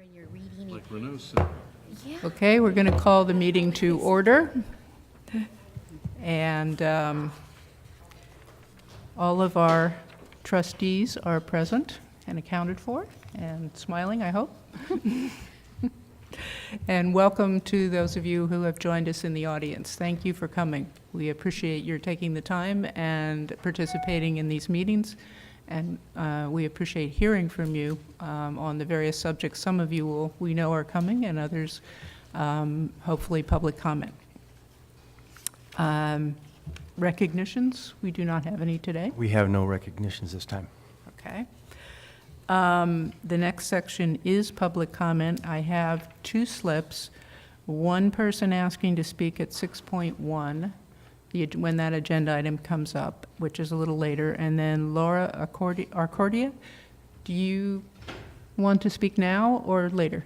and you're reading it. Like Renaud said. Yeah. Okay, we're going to call the meeting to order. And all of our trustees are present and accounted for and smiling, I hope. And welcome to those of you who have joined us in the audience. Thank you for coming. We appreciate your taking the time and participating in these meetings. And we appreciate hearing from you on the various subjects. Some of you we know are coming, and others, hopefully, public comment. Recognitions, we do not have any today. We have no recognitions this time. Okay. The next section is public comment. I have two slips. One person asking to speak at 6.1, when that agenda item comes up, which is a little later. And then Laura Arcordia, do you want to speak now or later?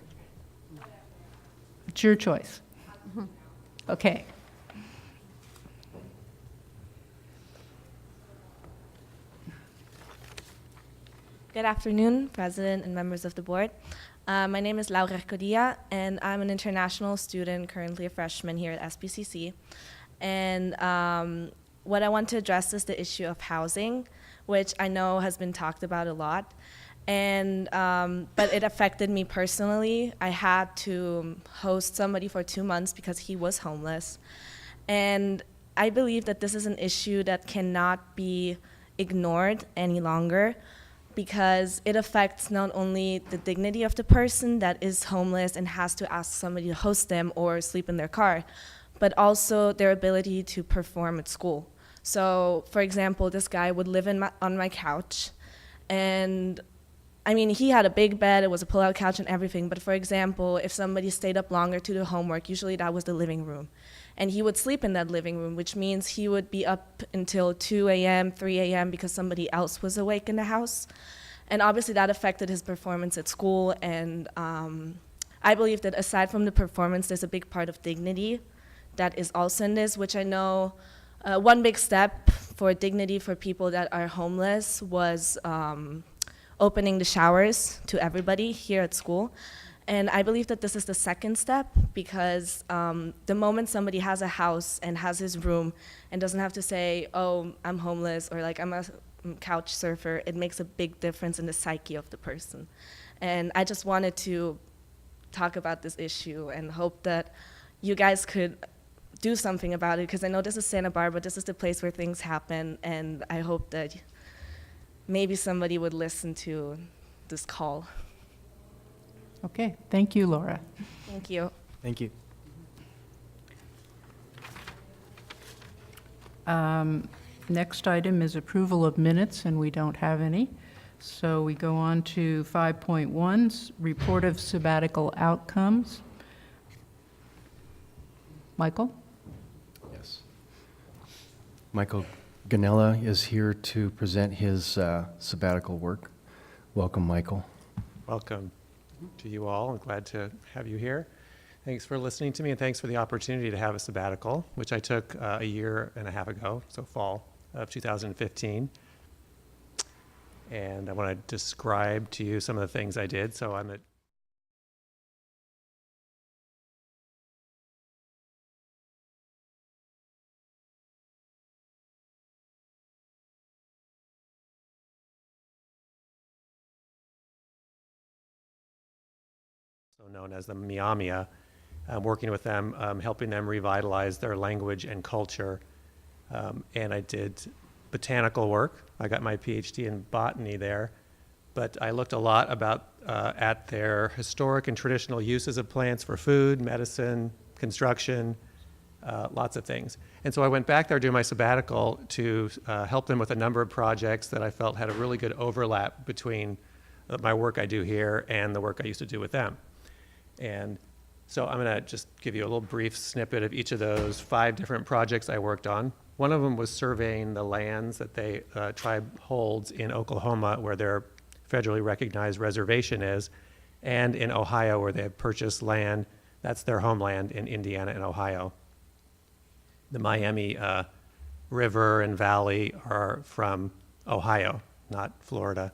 It's your choice. Okay. Good afternoon, President and members of the board. My name is Laura Arcordia, and I'm an international student, currently a freshman here at SPCC. And what I want to address is the issue of housing, which I know has been talked about a lot. And but it affected me personally. I had to host somebody for 2 months because he was homeless. And I believe that this is an issue that cannot be ignored any longer, because it affects not only the dignity of the person that is homeless and has to ask somebody to host them or sleep in their car, but also their ability to perform at school. So, for example, this guy would live on my couch, and I mean, he had a big bed, it was a pull-out couch and everything, but for example, if somebody stayed up longer to do homework, usually that was the living room. And he would sleep in that living room, which means he would be up until 2 a.m., 3 a.m. because somebody else was awake in the house. And obviously that affected his performance at school. And I believe that aside from the performance, there's a big part of dignity that is also in this, which I know one big step for dignity for people that are homeless was opening the showers to everybody here at school. And I believe that this is the second step, because the moment somebody has a house and has his room and doesn't have to say, oh, I'm homeless, or like I'm a couch surfer, it makes a big difference in the psyche of the person. And I just wanted to talk about this issue and hope that you guys could do something about it, because I know this is Santa Barbara, this is the place where things happen, and I hope that maybe somebody would listen to this call. Okay, thank you, Laura. Thank you. Thank you. Next item is approval of minutes, and we don't have any. So we go on to 5.1, report of sabbatical outcomes. Michael? Yes. Michael Ganella is here to present his sabbatical work. Welcome, Michael. Welcome to you all. I'm glad to have you here. Thanks for listening to me, and thanks for the opportunity to have a sabbatical, which I took a year and a half ago, so fall of 2015. And I want to describe to you some of the things I did. So I'm at known as the Miamia. I'm working with them, helping them revitalize their language and culture. And I did botanical work. I got my PhD in botany there, but I looked a lot at their historic and traditional uses of plants for food, medicine, construction, lots of things. And so I went back there during my sabbatical to help them with a number of projects that I felt had a really good overlap between my work I do here and the work I used to do with them. And so I'm going to just give you a little brief snippet of each of those 5 different projects I worked on. One of them was surveying the lands that the tribe holds in Oklahoma, where their federally recognized reservation is, and in Ohio, where they have purchased land. That's their homeland in Indiana and Ohio. The Miami River and Valley are from Ohio, not Florida.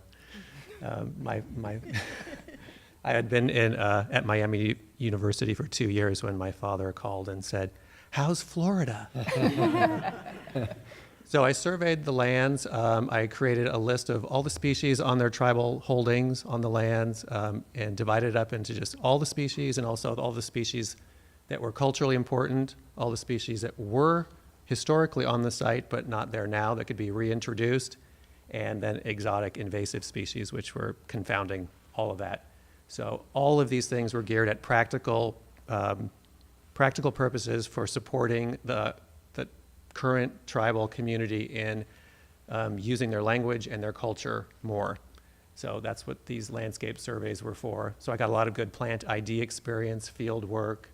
I had been at Miami University for 2 years when my father called and said, "How's Florida?" So I surveyed the lands. I created a list of all the species on their tribal holdings on the lands, and divided it up into just all the species and also all the species that were culturally important, all the species that were historically on the site but not there now that could be reintroduced, and then exotic invasive species, which were confounding all of that. So all of these things were geared at practical purposes for supporting the current tribal community in using their language and their culture more. So that's what these landscape surveys were for. So I got a lot of good plant ID experience, field work,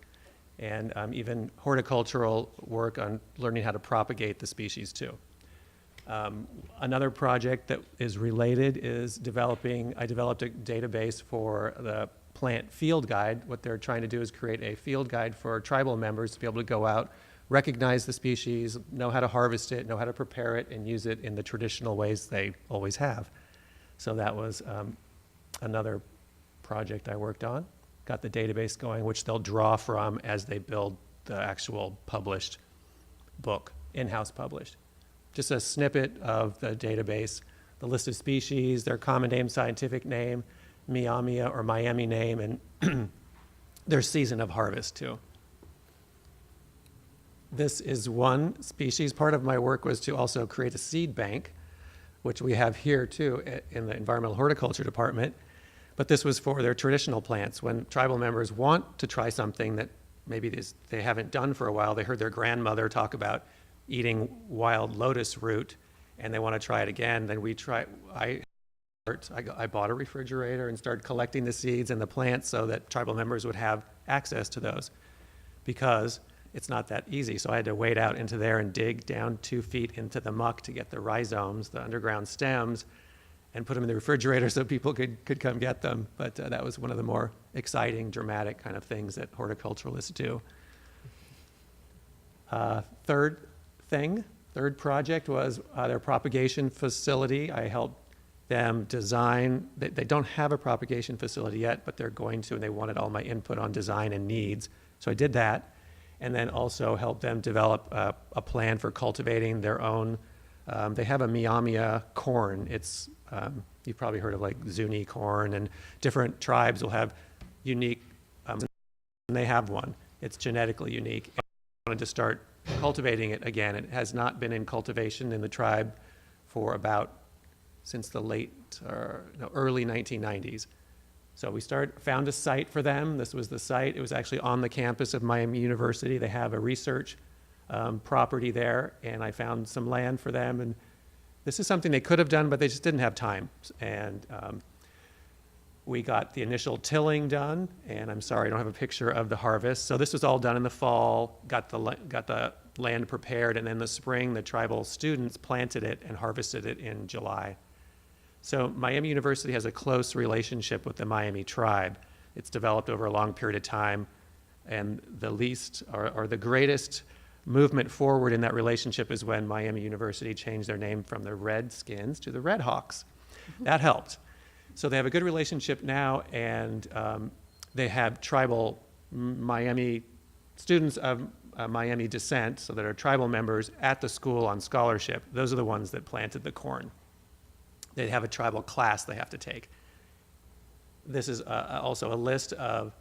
and even horticultural work on learning how to propagate the species too. Another project that is related is I developed a database for the plant field guide. What they're trying to do is create a field guide for tribal members to be able to go out, recognize the species, know how to harvest it, know how to prepare it, and use it in the traditional ways they always have. So that was another project I worked on. Got the database going, which they'll draw from as they build the actual published book, in-house published. Just a snippet of the database, the list of species, their common name, scientific name, Miamia or Miami name, and their season of harvest too. This is one species. Part of my work was to also create a seed bank, which we have here too in the Environmental Horticulture Department. But this was for their traditional plants. When tribal members want to try something that maybe they haven't done for a while, they heard their grandmother talk about eating wild lotus root, and they want to try it again, then I bought a refrigerator and started collecting the seeds and the plants so that tribal members would have access to those, because it's not that easy. So I had to wade out into there and dig down 2 feet into the muck to get the rhizomes, the underground stems, and put them in the refrigerator so people could come get them. But that was one of the more exciting, dramatic kind of things that horticulturalists do. Third project was their propagation facility. I helped them design. They don't have a propagation facility yet, but they're going to, and they wanted all my input on design and needs. So I did that, and then also helped them develop a plan for cultivating their own. They have a Miamia corn. It's, you've probably heard of like Zuni corn, and different tribes will have unique, and they have one. It's genetically unique. And I wanted to start cultivating it again. It has not been in cultivation in the tribe for since the early 1990s. So we found a site for them. This was the site. It was actually on the campus of Miami University. They have a research property there, and I found some land for them. And this is something they could have done, but they just didn't have time. And we got the initial tilling done, and I'm sorry, I don't have a picture of the harvest. So this was all done in the fall, got the land prepared, and then the spring, the tribal students planted it and harvested it in July. So Miami University has a close relationship with the Miami tribe. It's developed over a long period of time, and the least or the greatest movement forward in that relationship is when Miami University changed their name from the Redskins to the Red Hawks. That helped. So they have a good relationship now, and they have tribal Miami students of Miami descent, so that are tribal members at the school on scholarship. Those are the ones that planted the corn. They have a tribal class they have to take. This is also a list of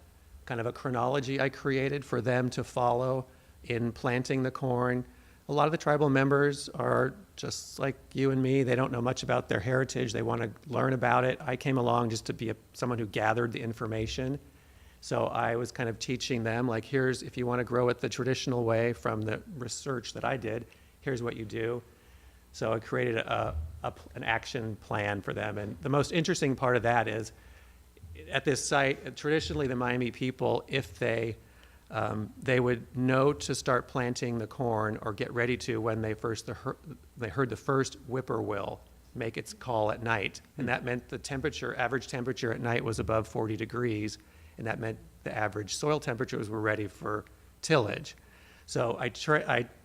kind of a chronology I created for them to follow in planting the corn. A lot of the tribal members are just like you and me. They don't know much about their heritage. They want to learn about it. I came along just to be someone who gathered the information. So I was kind of teaching them, like, if you want to grow it the traditional way from the research that I did, here's what you do. So I created an action plan for them. And the most interesting part of that is, at this site, traditionally the Miami people, if they would know to start planting the corn or get ready to when they heard the first whippoorwill make its call at night. And that meant the average temperature at night was above 40 degrees. And that meant the average soil temperatures were ready for tillage. So I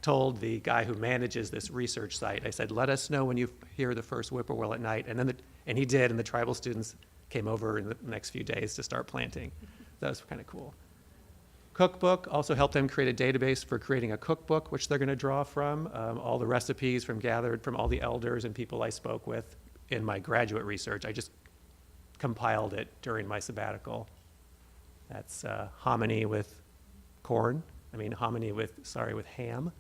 told the guy who manages this research site, I said, let us know when you hear the first whippoorwill at night. And he did, and the tribal students came over in the next few days to start planting. That was kind of cool. Cookbook, also helped them create a database for creating a cookbook, which they're going to draw from. All the recipes gathered from all the elders and people I spoke with in my graduate research. I just compiled it during my sabbatical. That's hominy with hominy with ham.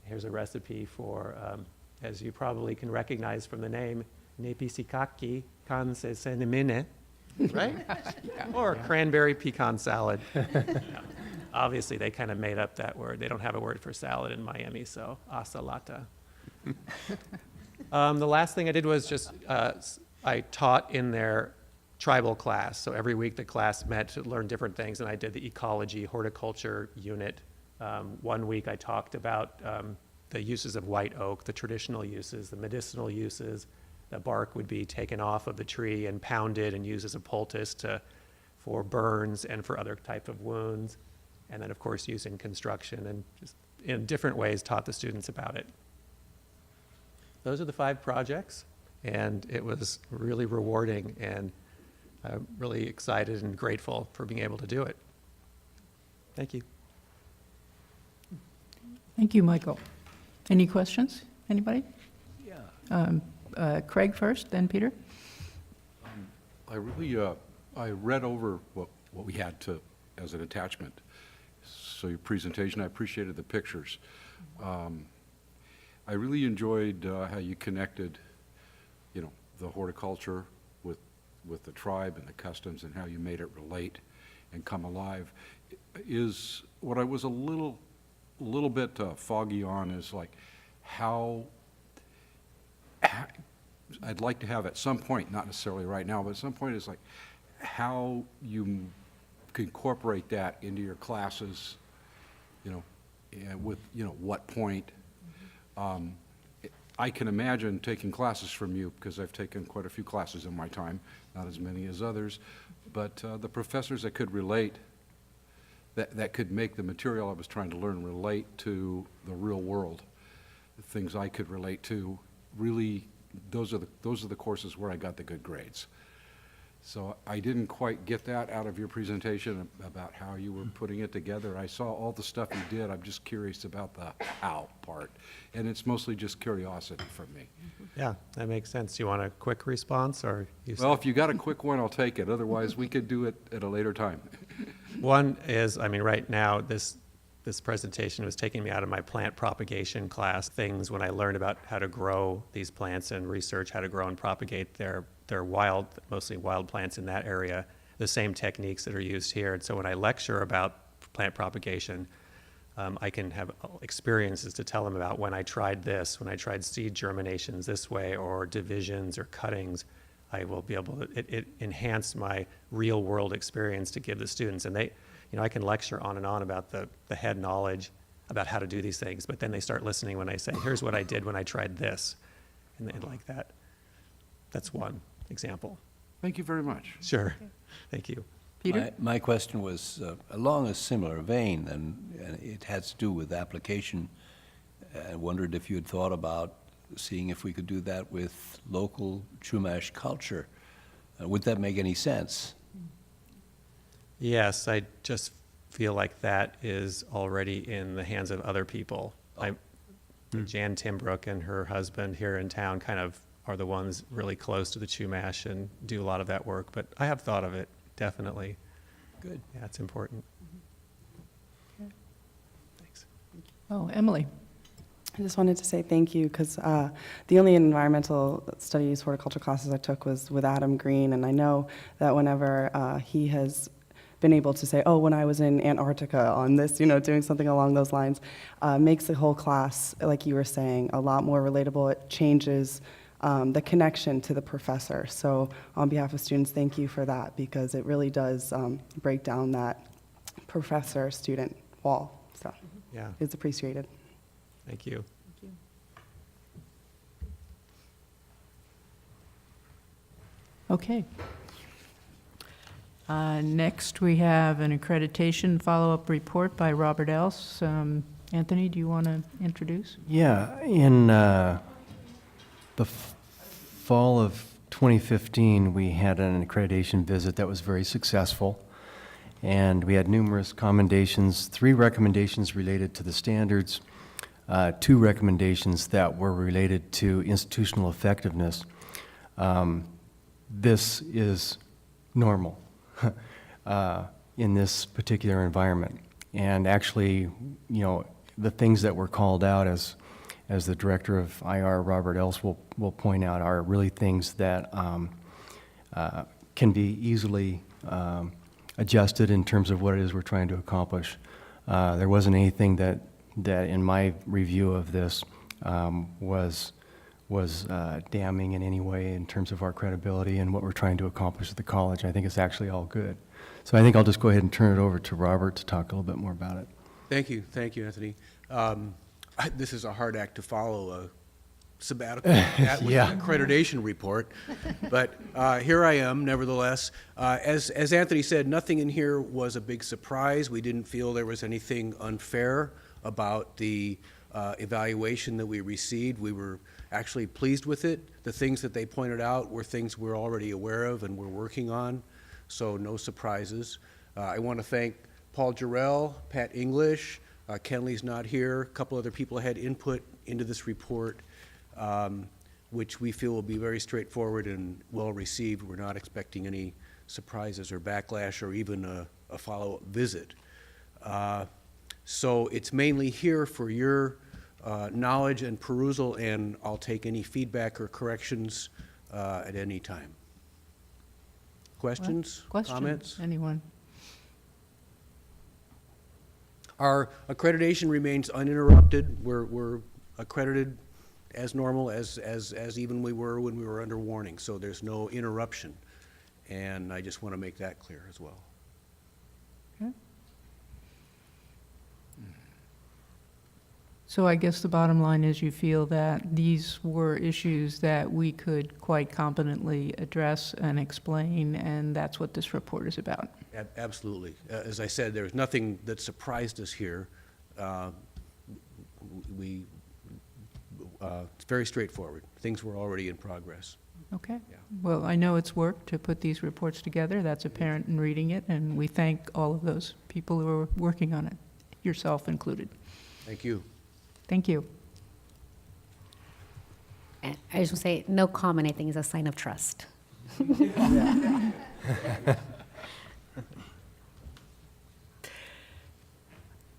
Here's a recipe for, as you probably can recognize from the name, nepisikaki kan sesenemine, right? Or cranberry pecan salad. Yeah. Obviously, they kind of made up that word. They don't have a word for salad in Miami, so asalata. The last thing I did was just, I taught in their tribal class. So every week the class met to learn different things, and I did the ecology, horticulture unit. 1 week I talked about the uses of white oak, the traditional uses, the medicinal uses. The bark would be taken off of the tree and pounded and used as a poultice for burns and for other type of wounds. And then, of course, used in construction, and just in different ways taught the students about it. Those are the 5 projects, and it was really rewarding, and I'm really excited and grateful for being able to do it. Thank you. Thank you, Michael. Any questions? Anybody? Yeah. Craig first, then Peter. I really, I read over what we had as an attachment. So your presentation, I appreciated the pictures. I really enjoyed how you connected, the horticulture with the tribe and the customs, and how you made it relate and come alive. Is what I was a little bit foggy on is like how I'd like to have at some point, not necessarily right now, but at some point is like how you can incorporate that into your classes, and with, what point. I can imagine taking classes from you, because I've taken quite a few classes in my time, not as many as others, but the professors that could relate, that could make the material I was trying to learn relate to the real world, the things I could relate to, really, those are the courses where I got the good grades. So I didn't quite get that out of your presentation about how you were putting it together. I saw all the stuff you did. I'm just curious about the how part. And it's mostly just curiosity from me. Yeah, that makes sense. You want a quick response, or you? Well, if you got a quick one, I'll take it. Otherwise, we could do it at a later time. One is, right now, this presentation was taking me out of my plant propagation class. Things when I learned about how to grow these plants and research how to grow and propagate their mostly wild plants in that area, the same techniques that are used here. And so when I lecture about plant propagation, I can have experiences to tell them about when I tried this, when I tried seed germinations this way, or divisions or cuttings. I will be able to, it enhanced my real world experience to give the students. And they, I can lecture on and on about the head knowledge about how to do these things, but then they start listening when I say, here's what I did when I tried this. And they like that. That's one example. Thank you very much. Sure. Thank you. Peter? My question was along a similar vein, and it has to do with application. I wondered if you had thought about seeing if we could do that with local Chumash culture. Would that make any sense? Yes, I just feel like that is already in the hands of other people. Jan Timbrook and her husband here in town kind of are the ones really close to the Chumash and do a lot of that work. But I have thought of it, definitely. Good. Yeah, it's important. Thanks. Oh, Emily. I just wanted to say thank you, because the only environmental studies horticulture classes I took was with Adam Green, and I know that whenever he has been able to say, oh, when I was in Antarctica on this, doing something along those lines, makes the whole class, like you were saying, a lot more relatable. It changes the connection to the professor. So on behalf of students, thank you for that, because it really does break down that professor-student wall. So Yeah, it's appreciated. thank you. Okay. Next, we have an accreditation follow-up report by Robert Else. Anthony, do you want to introduce? Yeah, in the fall of 2015, we had an accreditation visit that was very successful, and we had numerous commendations, 3 recommendations related to the standards, 2 recommendations that were related to institutional effectiveness. This is normal in this particular environment. And actually, you know, the things that were called out, as the director of IR, Robert Else, will point out, are really things that can be easily adjusted in terms of what it is we're trying to accomplish. There wasn't anything that in my review of this was damning in any way in terms of our credibility and what we're trying to accomplish at the college. I think it's actually all good. So I think I'll just go ahead and turn it over to Robert to talk a little bit more about it. Thank you, Anthony. This is a hard act to follow, a sabbatical with Yeah. an accreditation report, but here I am nevertheless. As Anthony said, nothing in here was a big surprise. We didn't feel there was anything unfair about the evaluation that we received. We were actually pleased with it. The things that they pointed out were things we're already aware of and we're working on, so no surprises. I want to thank Paul Jarrell, Pat English, Kenley's not here, a couple other people had input into this report, which we feel will be very straightforward and well received. We're not expecting any surprises or backlash or even a follow-up visit. So it's mainly here for your knowledge and perusal, and I'll take any feedback or corrections at any time. Questions? Comments? Anyone? Our accreditation remains uninterrupted. We're accredited as normal as even we were when we were under warning, so there's no interruption. And I just want to make that clear as well. So I guess the bottom line is you feel that these were issues that we could quite competently address and explain, and that's what this report is about. Absolutely. As I said, there's nothing that surprised us here. It's very straightforward. Things were already in progress. Okay. Yeah. Well, I know it's work to put these reports together. That's apparent in reading it, and we thank all of those people who are working on it, yourself included. Thank you. Thank you. And I just want to say, no comment, I think, is a sign of trust.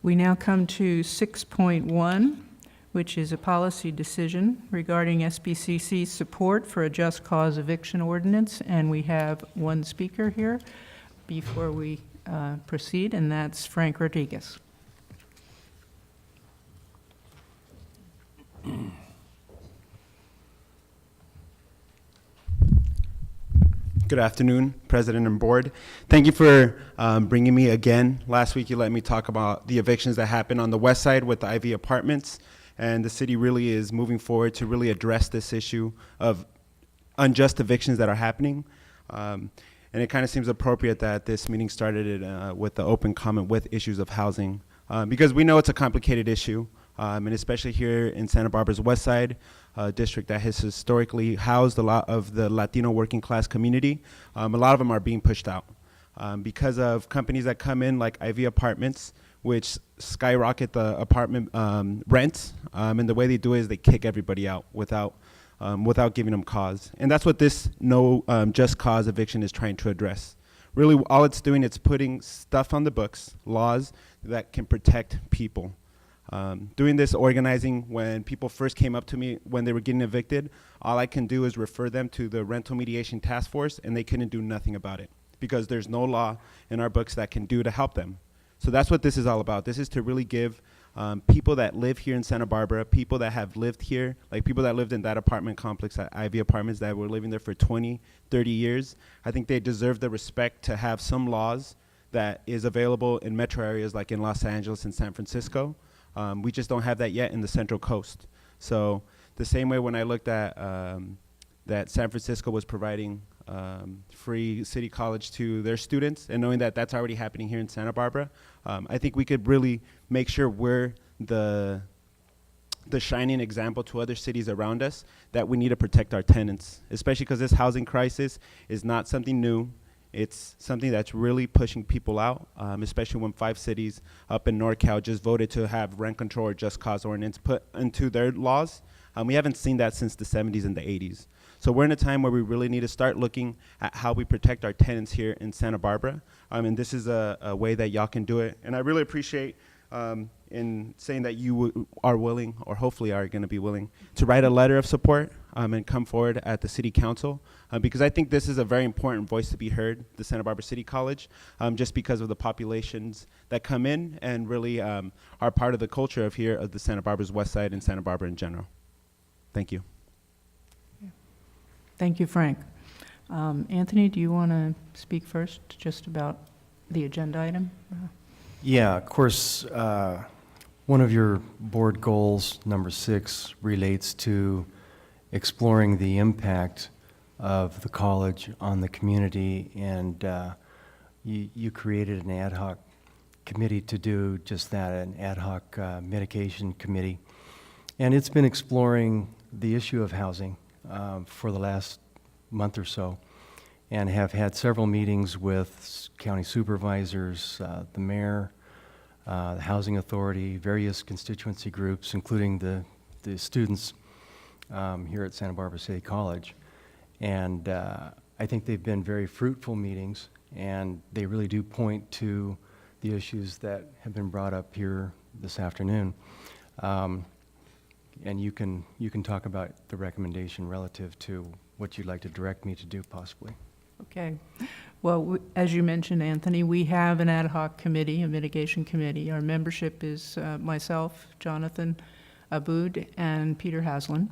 We now come to 6.1, which is a policy decision regarding SBCC's support for a just cause eviction ordinance, and we have one speaker here before we proceed, and that's Frank Rodriguez. Good afternoon, President and Board. Thank you for bringing me again. Last week you let me talk about the evictions that happened on the west side with the Ivy Apartments, and the city really is moving forward to really address this issue of unjust evictions that are happening. And it kind of seems appropriate that this meeting started with the open comment with issues of housing, because we know it's a complicated issue. And especially here in Santa Barbara's west side, a district that has historically housed a lot of the Latino working class community. A lot of them are being pushed out because of companies that come in like Ivy Apartments, which skyrocket the apartment rents. And the way they do it is they kick everybody out without giving them cause. And that's what this no just cause eviction is trying to address. Really, all it's doing is putting stuff on the books, laws that can protect people. Doing this organizing, when people first came up to me when they were getting evicted, all I can do is refer them to the Rental Mediation Task Force, and they couldn't do nothing about it because there's no law in our books that can do to help them. So that's what this is all about. This is to really give people that live here in Santa Barbara, people that have lived here, like people that lived in that apartment complex at Ivy Apartments that were living there for 20, 30 years. I think they deserve the respect to have some laws that is available in metro areas like in Los Angeles and San Francisco. We just don't have that yet in the Central Coast. So the same way when I looked at that San Francisco was providing free city college to their students, and knowing that that's already happening here in Santa Barbara, I think we could really make sure we're the the shining example to other cities around us that we need to protect our tenants, especially because this housing crisis is not something new. It's something that's really pushing people out, especially when 5 cities up in NorCal just voted to have rent control or just cause ordinance put into their laws. We haven't seen that since the 70s and the 80s. So we're in a time where we really need to start looking at how we protect our tenants here in Santa Barbara. And this is a way that y'all can do it. And I really appreciate in saying that you are willing, or hopefully are going to be willing, to write a letter of support and come forward at the City Council, because I think this is a very important voice to be heard, the Santa Barbara City College, just because of the populations that come in and really are part of the culture of here, of the Santa Barbara's West Side and Santa Barbara in general. Thank you. Thank you, Frank. Anthony, do you want to speak first just about the agenda item? Yeah, of course, one of your board goals, number 6, relates to exploring the impact of the college on the community, and you created an ad hoc committee to do just that, an ad hoc mitigation committee. And it's been exploring the issue of housing for the last month or so, and have had several meetings with county supervisors, the mayor, the Housing Authority, various constituency groups, including the students here at Santa Barbara City College. And I think they've been very fruitful meetings, and they really do point to the issues that have been brought up here this afternoon. And you can talk about the recommendation relative to what you'd like to direct me to do, possibly. Okay. Well, as you mentioned, Anthony, we have an ad hoc committee, a mitigation committee. Our membership is myself, Jonathan Aboud, and Peter Haslin.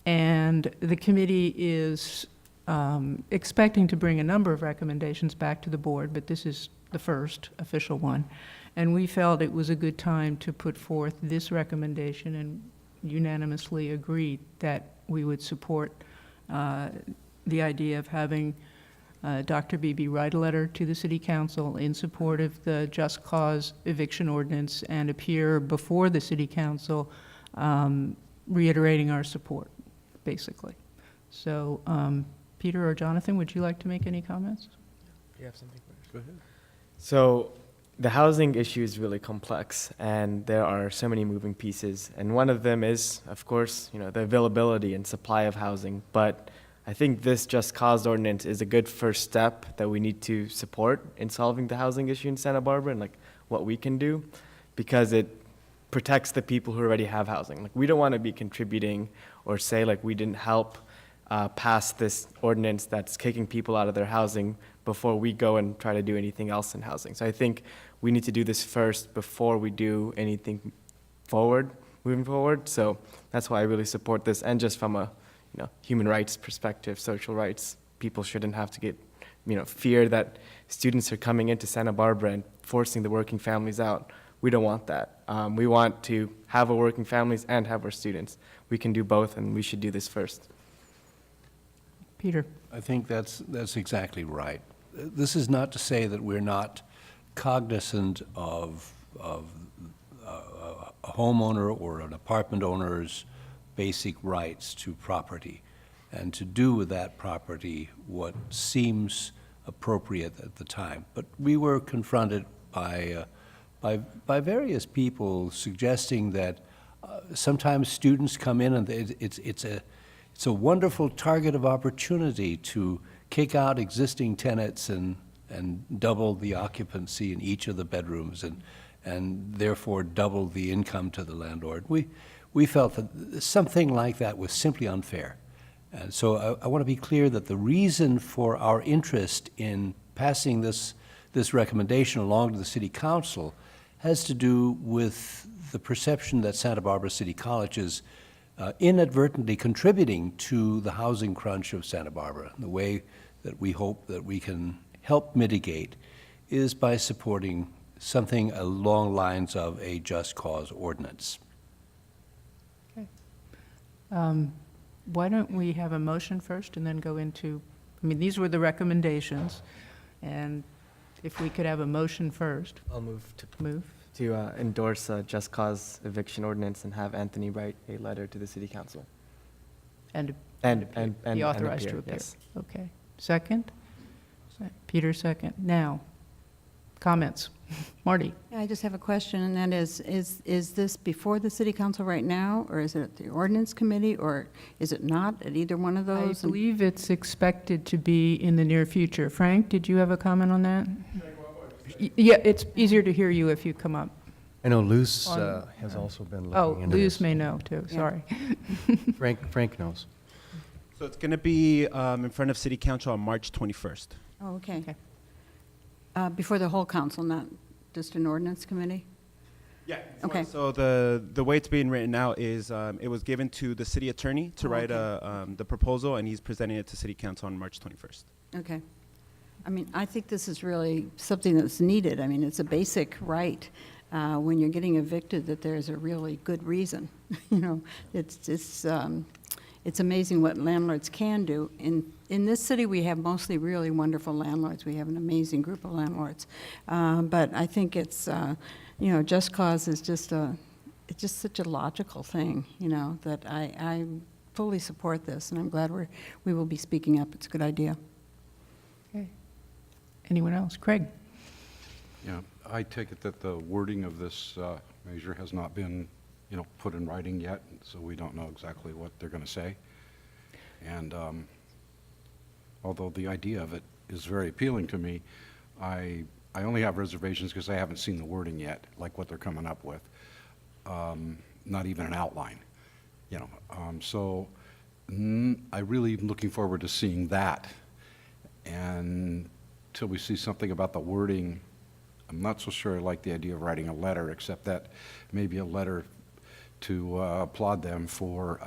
And the committee is expecting to bring a number of recommendations back to the board, but this is the first official one. And we felt it was a good time to put forth this recommendation and unanimously agreed that we would support the idea of having Dr. Beebe write a letter to the City Council in support of the Just Cause eviction ordinance and appear before the City Council reiterating our support, basically. So, Peter or Jonathan, would you like to make any comments? You have something first? Go ahead. So the housing issue is really complex, and there are so many moving pieces. And one of them is, of course, the availability and supply of housing. But I think this Just Cause ordinance is a good first step that we need to support in solving the housing issue in Santa Barbara and what we can do, because it protects the people who already have housing. We don't want to be contributing or say we didn't help pass this ordinance that's kicking people out of their housing before we go and try to do anything else in housing. So I think we need to do this first before we do anything moving forward. So that's why I really support this. And just from a human rights perspective, social rights, people shouldn't have to get fear that students are coming into Santa Barbara and forcing the working families out. We don't want that. We want to have our working families and have our students. We can do both, and we should do this first. Peter? I think that's exactly right. This is not to say that we're not cognizant of a homeowner or an apartment owner's basic rights to property, and to do with that property what seems appropriate at the time. But we were confronted by various people suggesting that sometimes students come in and it's a wonderful target of opportunity to kick out existing tenants and double the occupancy in each of the bedrooms and therefore double the income to the landlord. We felt that something like that was simply unfair. And so I want to be clear that the reason for our interest in passing this recommendation along to the City Council has to do with the perception that Santa Barbara City College is inadvertently contributing to the housing crunch of Santa Barbara. The way that we hope that we can help mitigate is by supporting something along lines of a Just Cause ordinance. Why don't we have a motion first and then go into, these were the recommendations, and if we could have a motion first. I'll move to Move. to endorse a just cause eviction ordinance and have Anthony write a letter to the city council. And And be authorized to appear. yes. Okay. Second? Peter, second. Now, comments? Marty? Yeah, I just have a question, and that is this before the city council right now, or is it at the ordinance committee, or is it not at either one of I those? And- believe it's expected to be in the near future. Frank, did you have a comment on that? Yeah, it's easier to hear you if you come up. I know Luz On- has also been looking Oh, into Luz this. may know too, Yeah. sorry. Frank knows. So it's going to be in front of City Council on March 21st. Oh, okay. Okay. Before the whole council, not just an ordinance committee? Yeah. Okay. So the way it's being written out is it was given to the city attorney to Oh, write okay. the proposal, and he's presenting it to City Council on March 21st. Okay. I mean, I think this is really something that's needed. I mean, it's a basic right. When you're getting evicted, that there's a really good reason. You know, it's amazing what landlords can do. In this city, we have mostly really wonderful landlords. We have an amazing group of landlords. But I think it's, you know, just cause is just it's just such a logical thing, you know, that I fully support this, and I'm glad we will be speaking up. It's a good idea. Okay. Anyone else? Craig? Yeah, I take it that the wording of this measure has not been, you know, put in writing yet, so we don't know exactly what they're going to say. And although the idea of it is very appealing to me, I only have reservations because I haven't seen the wording yet, like what they're coming up with. Not even an outline, you know. So I really am looking forward to seeing that. And till we see something about the wording, I'm not so sure I like the idea of writing a letter, except that maybe a letter to applaud them for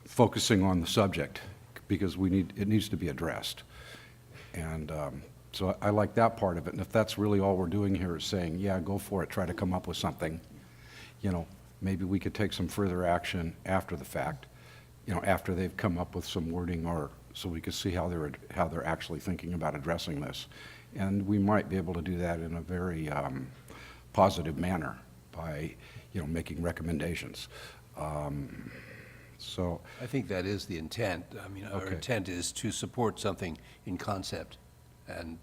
focusing on the subject, because it needs to be addressed. And so I like that part of it. And if that's really all we're doing here is saying, yeah, go for it, try to come up with something, you know, maybe we could take some further action after the fact, you know, after they've come up with some wording, or so we could see how they're actually thinking about addressing this. And we might be able to do that in a very positive manner by, you know, making recommendations. So I think that is the intent. I mean, our Okay. intent is to support something in concept. And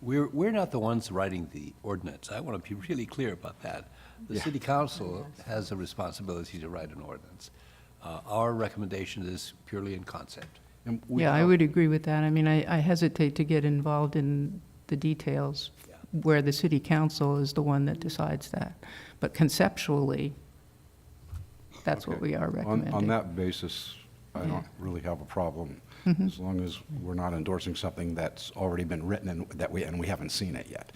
we're not the ones writing the ordinance. I want to be really clear about that. The Yeah. city council has a responsibility to write an ordinance. Our recommendation is purely in concept. and we Yeah, I have- would agree with that. I mean, I hesitate to get involved in the details where the city council is the one that decides that. But conceptually, that's what Okay. we are On recommending. that basis, I Yeah. don't really have a problem, Mhm. as long as we're not endorsing something that's already been written and we haven't seen it yet.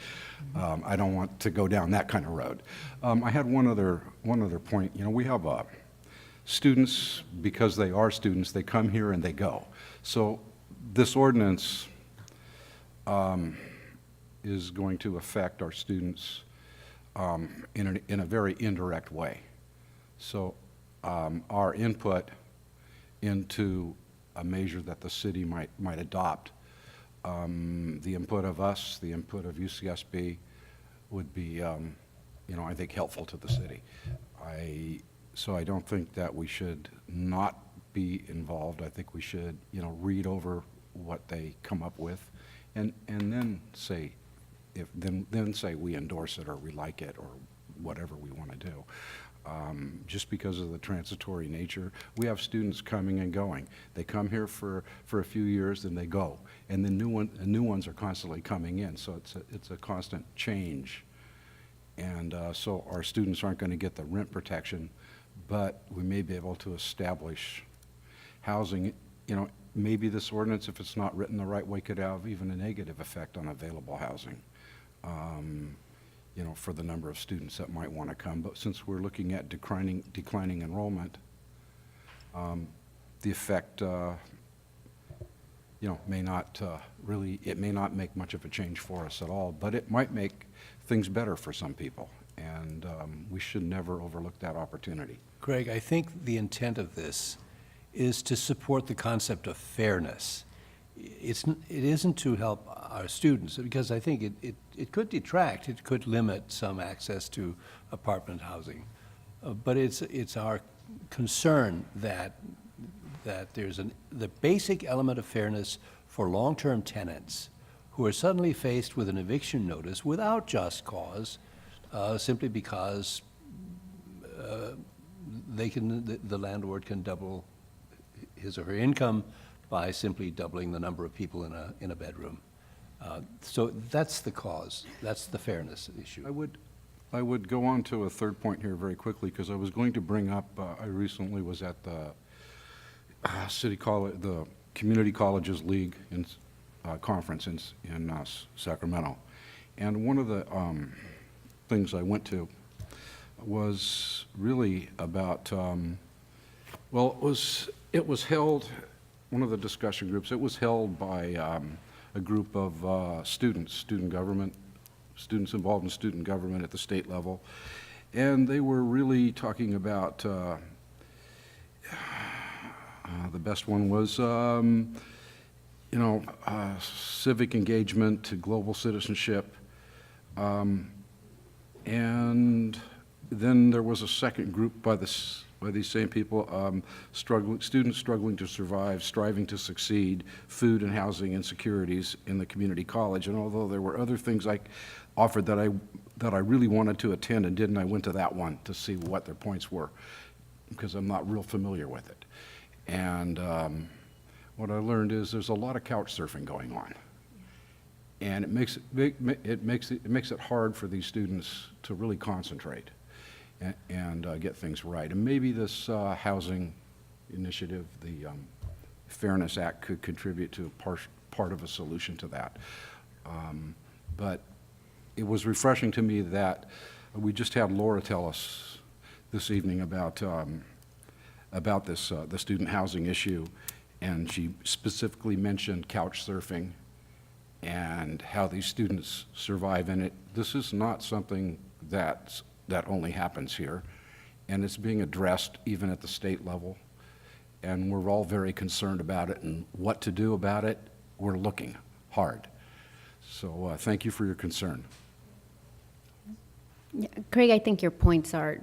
I don't want to go down that kind of road. I had one other point. You know, we have students, because they are students, they come here and they go. So this ordinance is going to affect our students in a very indirect way. So our input into a measure that the city might adopt, the input of us, the input of UCSB would be, you know, I think helpful to the city. So I don't think that we should not be involved. I think we should, you know, read over what they come up with and then say, then say we endorse it or we like it or whatever we want to do. Just because of the transitory nature, we have students coming and going. They come here for a few years, then they go, and then new ones are constantly coming in. So it's a constant change, and so our students aren't going to get the rent protection, but we may be able to establish housing. You know, maybe this ordinance, if it's not written the right way, could have even a negative effect on available housing. You know, for the number of students that might want to come. But since we're looking at declining enrollment, the effect, you know, may not it may not make much of a change for us at all, but it might make things better for some people. And we should never overlook that opportunity. Greg, I think the intent of this is to support the concept of fairness. it isn't to help our students, because I think it could detract, it could limit some access to apartment housing. But it's our concern that there's the basic element of fairness for long-term tenants who are suddenly faced with an eviction notice without just cause, simply because the landlord can double his or her income by simply doubling the number of people in a bedroom. So that's the cause. That's the fairness issue. I would go on to a third point here very quickly, because I was going to bring up, I recently was at the City College, the Community Colleges League conference in Sacramento. And one of the things I went to was really about, well, it was held, one of the discussion groups, it was held by a group of students involved in student government at the state level. And they were really talking about, the best one was, civic engagement to global citizenship. And then there was a second group by these same people, students struggling to survive, striving to succeed, food and housing insecurities in the community college. And although there were other things I offered that I really wanted to attend and didn't, I went to that one to see what their points were, because I'm not real familiar with it. And what I learned is there's a lot of couch surfing going on. And it makes it hard for these students to really concentrate and get things right. And maybe this housing initiative, the Fairness Act, could contribute to part of a solution to that. But it was refreshing to me that we just had Laura tell us this evening about this the student housing issue, and she specifically mentioned couch surfing and how these students survive in it. This is not something that only happens here, and it's being addressed even at the state level, and we're all very concerned about it, and what to do about it, we're looking hard. So thank you for your concern. Yeah, Craig, I think your points are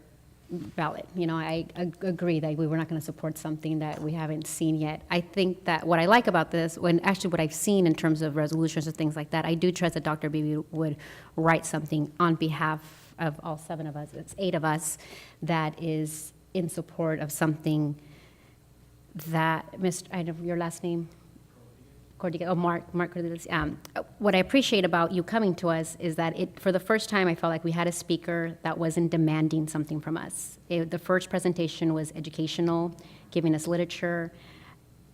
valid. I agree that we were not going to support something that we haven't seen yet. I think that what I like about this, what I've seen in terms of resolutions and things like that, I do trust that Dr. Beebe would write something on behalf of all 7 of us, it's 8 of us, that is in support of something that, I know your last name? Mark Cordelis. What I appreciate about you coming to us is that for the first time, I felt like we had a speaker that wasn't demanding something from us. The first presentation was educational, giving us literature,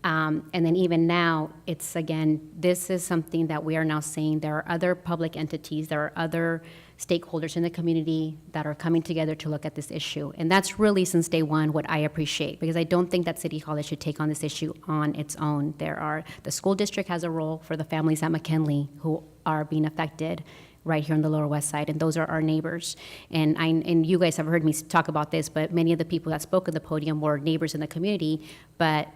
and then even now, it's again, this is something that we are now saying there are other public entities, there are other stakeholders in the community that are coming together to look at this issue. And that's really, since day one, what I appreciate, because I don't think that City College should take on this issue on its own. The school district has a role for the families at McKinley who are being affected right here on the Lower West Side, and those are our neighbors. And you guys have heard me talk about this, but many of the people that spoke at the podium were neighbors in the community, but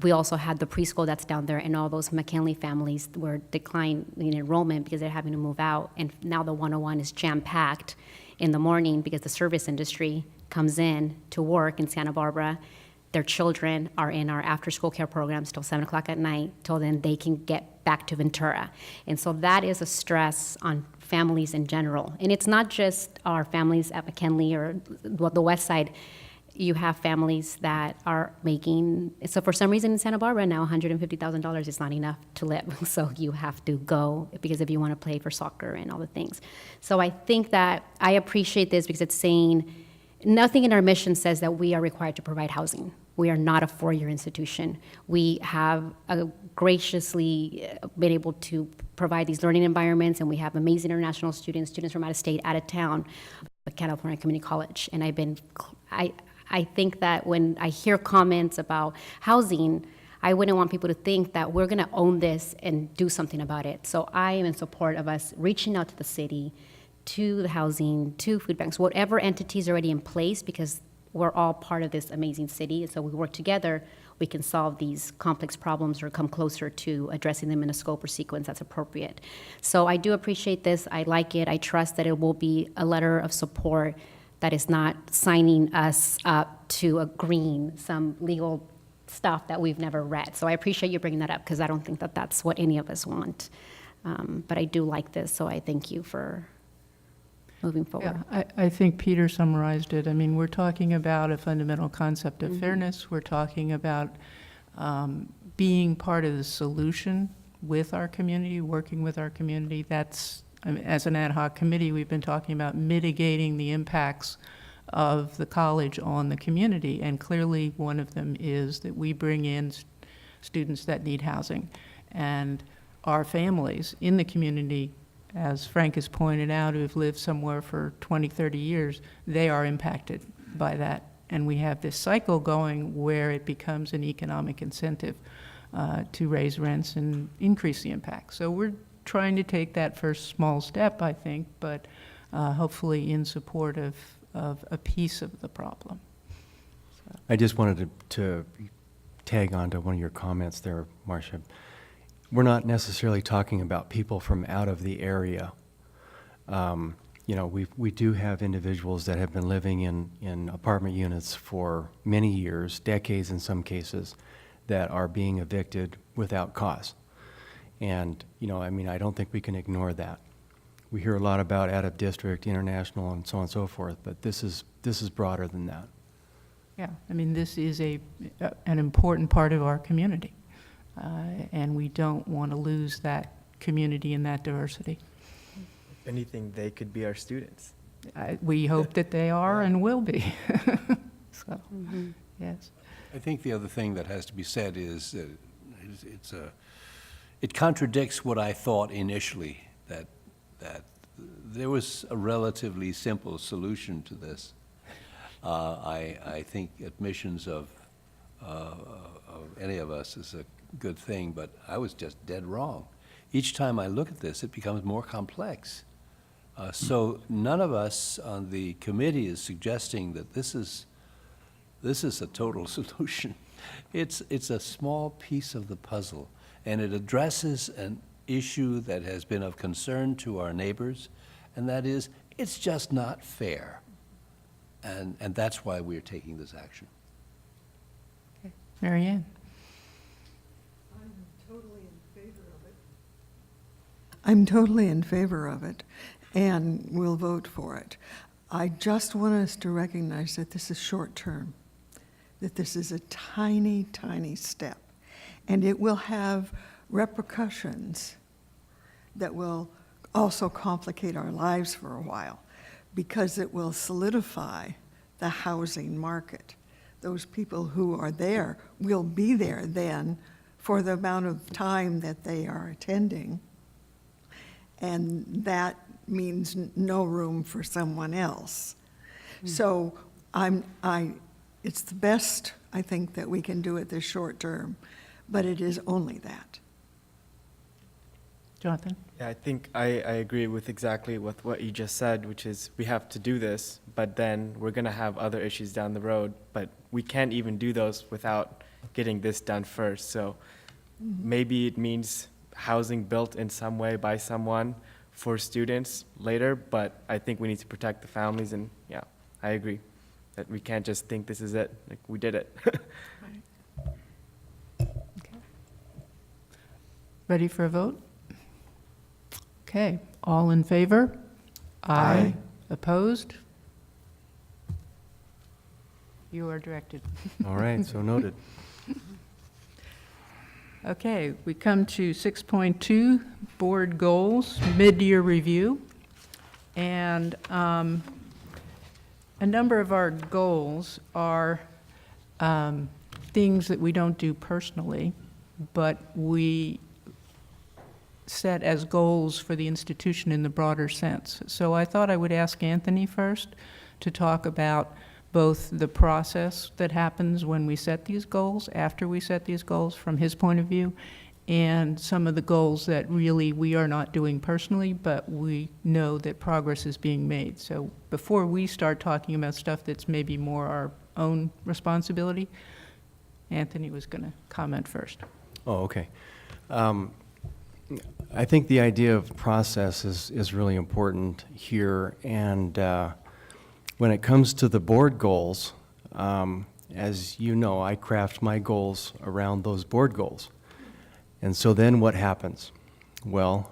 we also had the preschool that's down there, and all those McKinley families were declining in enrollment because they're having to move out. And now the 101 is jam-packed in the morning because the service industry comes in to work in Santa Barbara. Their children are in our after-school care programs till 7 o'clock at night, till then they can get back to Ventura. And so that is a stress on families in general. And it's not just our families at McKinley or the West Side. You have families that are making, so for some reason in Santa Barbara now, $150,000 is not enough to live. So you have to go, because if you want to play for soccer and all the things. So I think that I appreciate this because it's saying nothing in our mission says that we are required to provide housing. We are not a 4-year institution. We have graciously been able to provide these learning environments, and we have amazing international students from out of state, out of town, at California Community College. And I think that when I hear comments about housing, I wouldn't want people to think that we're going to own this and do something about it. So I am in support of us reaching out to the city, to the housing, to food banks, whatever entities are already in place, because we're all part of this amazing city. And so we work together. we can solve these complex problems or come closer to addressing them in a scope or sequence that's appropriate. So I do appreciate this. I like it. I trust that it will be a letter of support that is not signing us up to agreeing some legal stuff that we've never read. So I appreciate you bringing that up, because I don't think that that's what any of us want. But I do like this, so I thank you for moving forward. Yeah, I think Peter summarized it. I mean, we're talking about a fundamental concept of fairness. We're talking about being part of the solution with our community, working with our community. That's, I mean, as an ad hoc committee, we've been talking about mitigating the impacts of the college on the community, and clearly one of them is that we bring in students that need housing. And our families in the community, as Frank has pointed out, who have lived somewhere for 20, 30 years, they are impacted by that. And we have this cycle going where it becomes an economic incentive to raise rents and increase the impact. So we're trying to take that first small step, I think, but hopefully in support of a piece of the problem. I just wanted to tag on to one of your comments there, Marcia. We're not necessarily talking about people from out of the area. You know, we do have individuals that have been living in apartment units for many years, decades in some cases, that are being evicted without cause. And, you know, I mean, I don't think we can ignore that. We hear a lot about out-of-district, international, and so on and so forth, but this is broader than that. Yeah, I mean, this is an important part of our community, and we don't want to lose that community and that diversity. If anything, they could be our students. We hope that they are and will be. So, yes. I think the other thing that has to be said is it contradicts what I thought initially, that there was a relatively simple solution to this. I think admissions of any of us is a good thing, but I was just dead wrong. Each time I look at this, it becomes more complex. So none of us on the committee is suggesting that this is a total solution. It's a small piece of the puzzle, and it addresses an issue that has been of concern to our neighbors, and that is, it's just not fair. And that's why we're taking this action. Mary Ann? I'm totally in favor of it, and will vote for it. I just want us to recognize that this is short-term, that this is a tiny, tiny step, and it will have repercussions that will also complicate our lives for a while, because it will solidify the housing market. Those people who are there will be there then for the amount of time that they are attending, and that means no room for someone else. So it's the best, I think, that we can do at this short term, but it is only that. Jonathan? Yeah, I think I agree with exactly with what you just said, which is we have to do this, but then we're going to have other issues down the road, but we can't even do those without getting this done first. So maybe it means housing built in some way by someone for students later, but I think we need to protect the families, and yeah, I agree that we can't just think this is it, like we did it. Ready for a vote? Okay, all in favor? Aye. Opposed? You are directed. All right, so noted. Okay, we come to 6.2, board goals, mid-year review. And a number of our goals are things that we don't do personally, but we set as goals for the institution in the broader sense. So I thought I would ask Anthony first to talk about both the process that happens when we set these goals, after we set these goals from his point of view, and some of the goals that really we are not doing personally, but we know that progress is being made. So before we start talking about stuff that's maybe more our own responsibility, Anthony was going to comment first. Oh, okay. I think the idea of process is really important here, and when it comes to the board goals, as you know, I craft my goals around those board goals. And so then what happens? Well,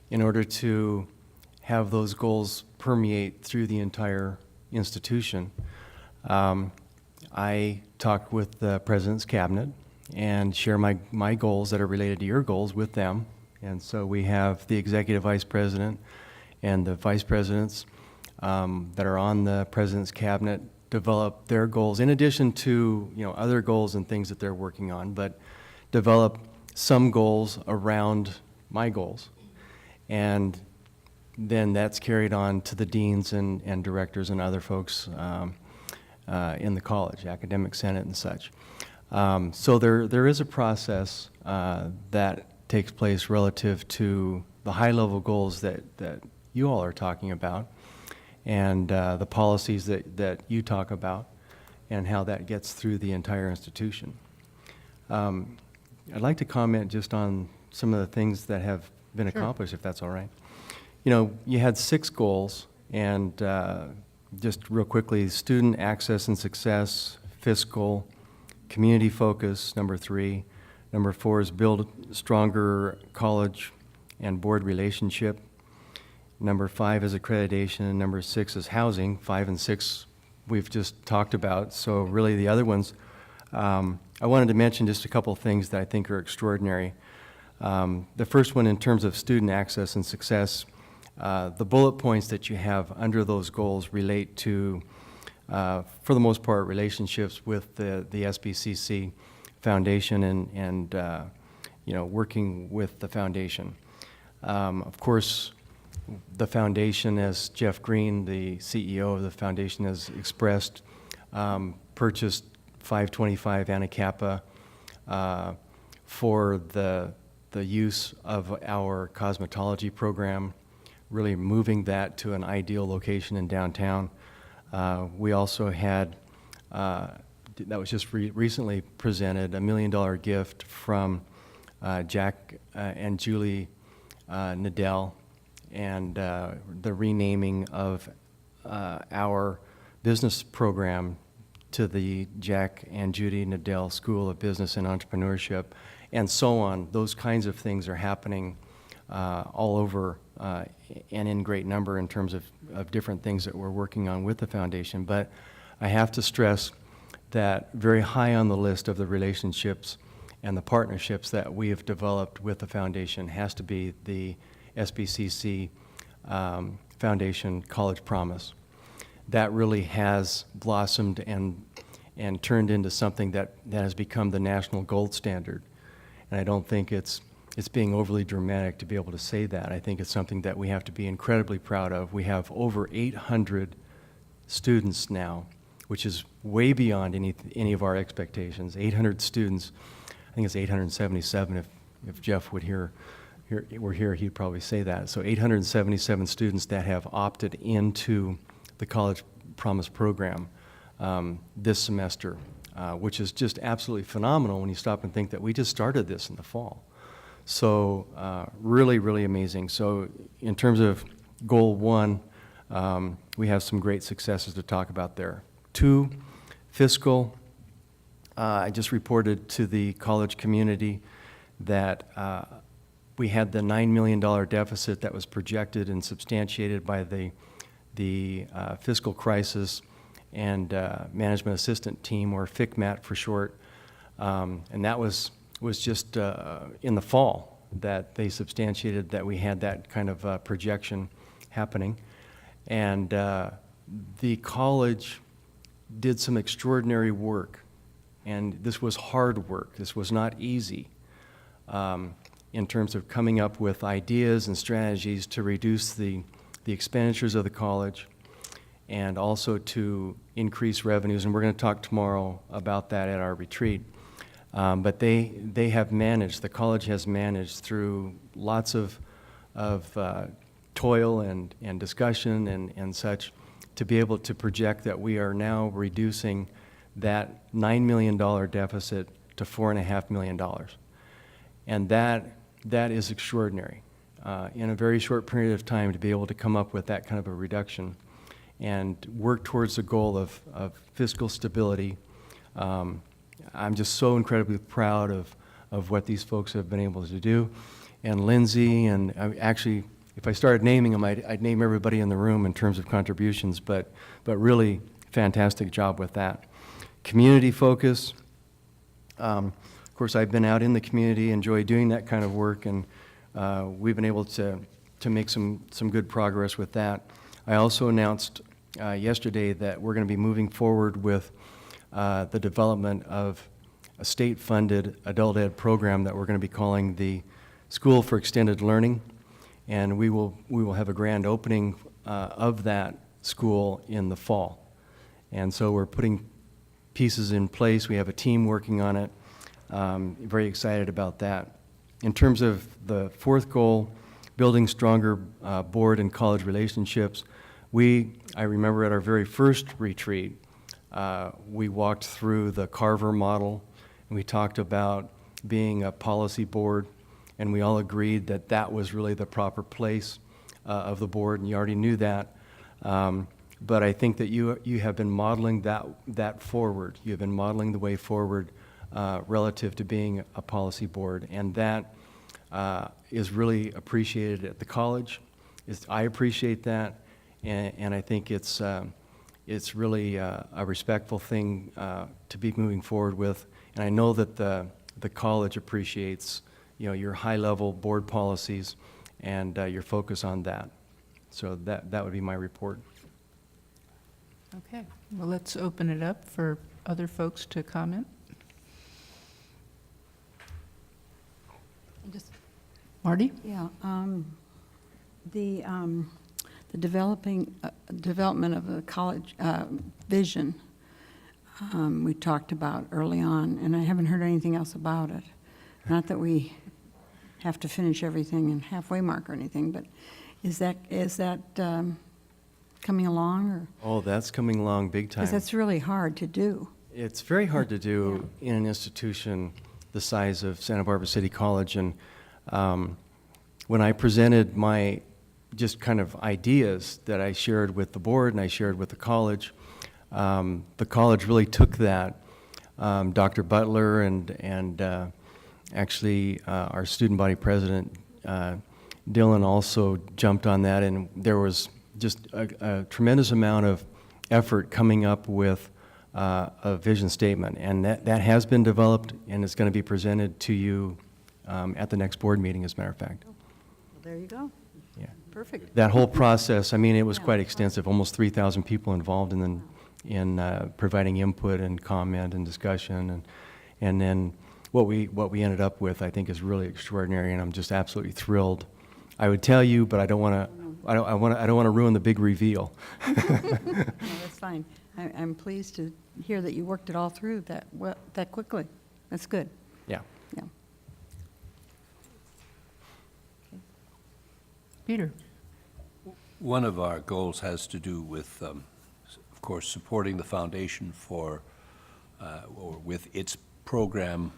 in order to have those goals permeate through the entire institution, I talk with the President's Cabinet and share my goals that are related to your goals with them. And so we have the Executive Vice President and the Vice Presidents that are on the President's Cabinet develop their goals, in addition to other goals and things that they're working on, but develop some goals around my goals. And then that's carried on to the deans and directors and other folks in the college, academic senate and such. So there is a process that takes place relative to the high-level goals that you all are talking about, and the policies that you talk about, and how that gets through the entire institution. I'd like to comment just on some of the things that have been accomplished, if that's all right. You had 6 goals, and just real quickly, student access and success, fiscal, community focus, number 3. Number 4 is build stronger college and board relationship. Number 5 is accreditation, and number 6 is housing. 5 and 6 we've just talked about, so really the other ones, I wanted to mention just a couple of things that I think are extraordinary. The first one, in terms of student access and success, the bullet points that you have under those goals relate to, for the most part, relationships with the SBCC Foundation and working with the foundation. Of course, the foundation, as Jeff Green, the CEO of the foundation, has expressed, purchased 525 Anacapa for the use of our cosmetology program, really moving that to an ideal location in downtown. We also had, that was just recently presented, $1 million gift from Jack and Julie Nadell, and the renaming of our business program to the Jack and Judy Nadell School of Business and Entrepreneurship, and so on. Those kinds of things are happening all over and in great number in terms of different things that we're working on with the foundation. But I have to stress that very high on the list of the relationships and the partnerships that we have developed with the foundation has to be the SBCC Foundation College Promise. That really has blossomed and turned into something that has become the national gold standard. And I don't think it's being overly dramatic to be able to say that. I think it's something that we have to be incredibly proud of. We have over 800 students now, which is way beyond any of our expectations. 800 students. I think it's 877 if Jeff were here, he'd probably say that. So 877 students that have opted into the College Promise program this semester, which is just absolutely phenomenal when you stop and think that we just started this in the fall. So really, really amazing. So in terms of goal 1, we have some great successes to talk about there. 2, fiscal. I just reported to the college community that we had the $9 million deficit that was projected and substantiated by the fiscal crisis and management assistant team, or FICMAT for short, and that was just in the fall that they substantiated that we had that kind of projection happening. And the college did some extraordinary work, and this was hard work. This was not easy in terms of coming up with ideas and strategies to reduce the expenditures of the college and also to increase revenues. And we're going to talk tomorrow about that at our retreat. But they have managed, the college has managed through lots of toil and discussion and such to be able to project that we are now reducing that $9 million deficit to $4.5 million. And that is extraordinary. In a very short period of time, to be able to come up with that kind of a reduction and work towards the goal of fiscal stability. I'm just so incredibly proud of what these folks have been able to do. And Lindsay, and actually, if I started naming them, I'd name everybody in the room in terms of contributions, but really fantastic job with that. Community focus. Of course, I've been out in the community, enjoy doing that kind of work, and we've been able to make some good progress with that. I also announced yesterday that we're going to be moving forward with the development of a state-funded adult ed program that we're going to be calling the School for Extended Learning, and we will have a grand opening of that school in the fall. And so we're putting pieces in place. We have a team working on it. Very excited about that. In terms of the fourth goal, building stronger board and college relationships, I remember at our very first retreat, we walked through the Carver model, and we talked about being a policy board, and we all agreed that that was really the proper place of the board, and you already knew that. But I think that you have been modeling that forward. You have been modeling the way forward relative to being a policy board, and that is really appreciated at the college. I appreciate that, and I think it's really a respectful thing to be moving forward with. And I know that the college appreciates, your high-level board policies and your focus on that. So that would be my report. Okay, well, let's open it up for other folks to comment. Marty? Yeah, the development of the college vision we talked about early on, and I haven't heard anything else about it. Not that we have to finish everything in halfway mark or anything, but is that coming along, or? Oh, that's coming along big time. Because that's really hard to do. It's very hard to do in an institution the size of Santa Barbara City College. And when I presented my just kind of ideas that I shared with the board and I shared with the college really took that. Dr. Butler and actually our student body president, Dylan, also jumped on that, and there was just a tremendous amount of effort coming up with a vision statement, and that has been developed, and it's going to be presented to you at the next board meeting, as a matter of fact. Well, there you go. Yeah. Perfect. That whole process, it was quite extensive, almost 3,000 people involved in providing input and comment and discussion, and then what we ended up with, I think, is really extraordinary, and I'm just absolutely thrilled. I would tell you, but I don't want to ruin the big reveal. No, that's fine. I'm pleased to hear that you worked it all through that quickly. That's good. Yeah. Yeah. Peter? One of our goals has to do with, of course, supporting the foundation or with its program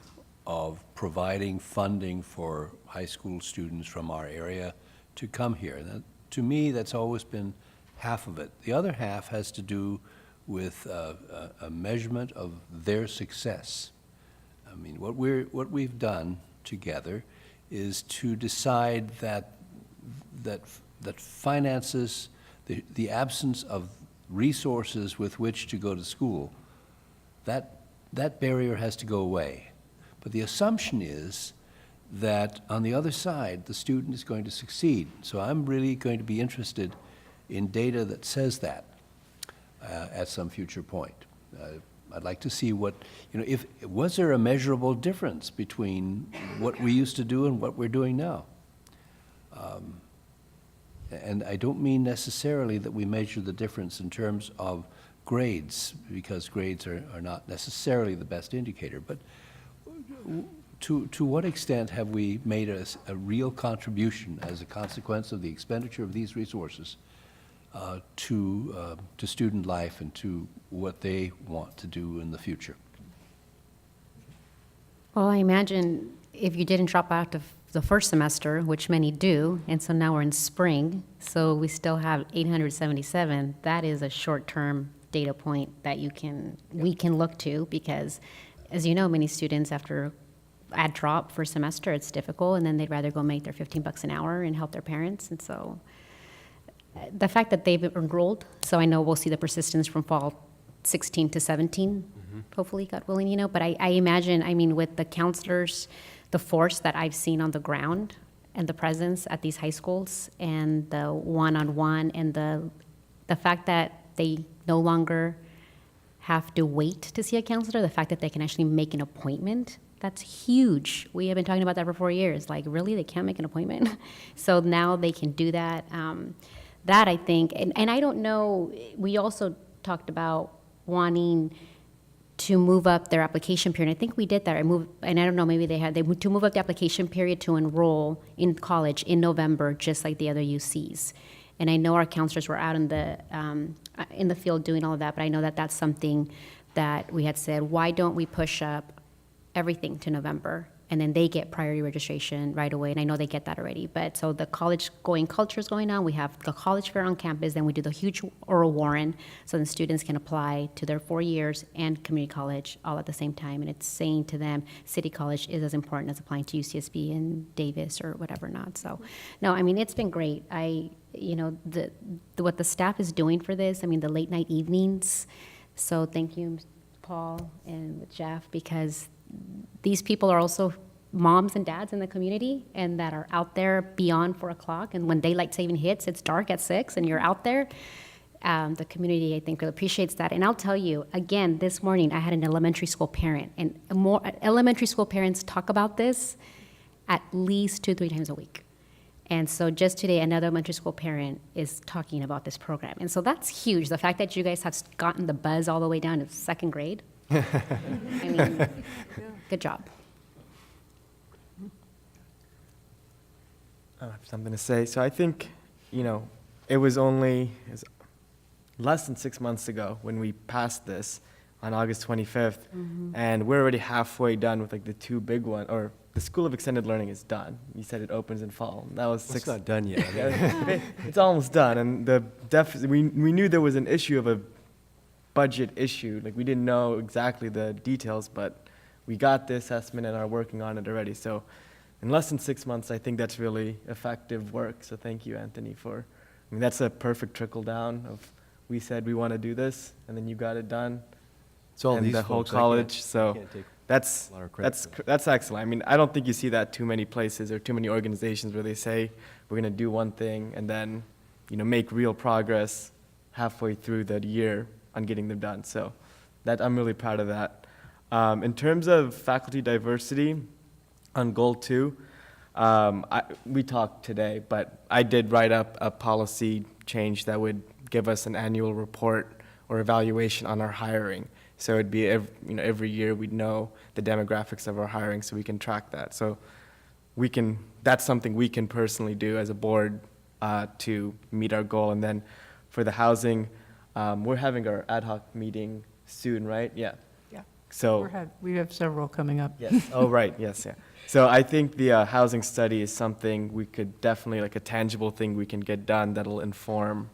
of providing funding for high school students from our area to come here. And to me, that's always been half of it. The other half has to do with a measurement of their success. What we've done together is to decide that finances, the absence of resources with which to go to school, that barrier has to go away. But the assumption is that on the other side, the student is going to succeed. So I'm really going to be interested in data that says that at some future point. I'd like to see was there a measurable difference between what we used to do and what we're doing now? And I don't mean necessarily that we measure the difference in terms of grades, because grades are not necessarily the best indicator, but to what extent have we made a real contribution as a consequence of the expenditure of these resources to student life and to what they want to do in the future. Well, I imagine if you didn't drop out of the first semester, which many do, and so now we're in spring, so we still have 877, that is a short-term data point that we can look to, because, as you know, many students after a drop for semester, it's difficult, and then they'd rather go make their $15 an hour and help their parents, and so the fact that they've enrolled, so I know we'll see the persistence from fall 16 to 17, hopefully, God willing, you know, but I imagine, I mean, with the counselors, the force that I've seen on the ground and the presence at these high schools and the one-on-one and the fact that they no longer have to wait to see a counselor, the fact that they can actually make an appointment, that's huge. We have been talking about that for 4 years. Like, really, they can't make an appointment? So now they can do that. That, I think, and I don't know, we also talked about wanting to move up their application period. I think we did that. And I don't know, maybe to move up the application period to enroll in college in November, just like the other UCs. And I know our counselors were out in the field doing all of that, but I know that that's something that we had said, why don't we push up everything to November? And then they get priority registration right away, and I know they get that already. But so the college-going culture is going on. We have the college fair on campus, then we do the huge oral warrant, so the students can apply to their 4 years and community college all at the same time. And it's saying to them, City College is as important as applying to UCSB and Davis or whatever not. So, no, I mean, it's been great. What the staff is doing for this, I mean, the late night evenings. So thank you, Paul and Jeff, because these people are also moms and dads in the community and that are out there beyond 4 o'clock. And when daylight saving hits, it's dark at 6 and you're out there. The community, I think, really appreciates that. And I'll tell you, again, this morning I had an elementary school parent, and elementary school parents talk about this at least 2-3 times a week. And so just today, another elementary school parent is talking about this program. And so that's huge. The fact that you guys have gotten the buzz all the way down to 2nd grade, I mean, good job. I have something to say. So I think, it was less than 6 months ago when we passed this on August 25th, and we're already halfway done with like the 2 big ones, or the School of Extended Learning is done. You said it opens in fall. That was It's not done yet. It's almost done, and the deficit. We knew there was an issue of a budget issue. Like, we didn't know exactly the details, but we got the assessment and are working on it already. So in less than 6 months, I think that's really effective work. So thank you, Anthony, that's a perfect trickle down of, we said we want to do this, and then you got it done. It's all and these the whole folks. college. So take that's a lot of credit for that's excellent. I mean, I don't think you see that too many places or too many organizations where they say we're going to do one thing and then, make real progress halfway through the year on getting them done. So that I'm really proud of that. In terms of faculty diversity, on goal 2, we talked today, but I did write up a policy change that would give us an annual report or evaluation on our hiring. So it'd be every year we'd know the demographics of our hiring, so we can track that. So that's something we can personally do as a board to meet our goal. And then for the housing, we're having our ad hoc meeting soon, right? Yeah. Yeah. So We have several coming up. yes. Oh, right. Yes. Yeah. So I think the housing study is something we could definitely, like a tangible thing we can get done that'll inform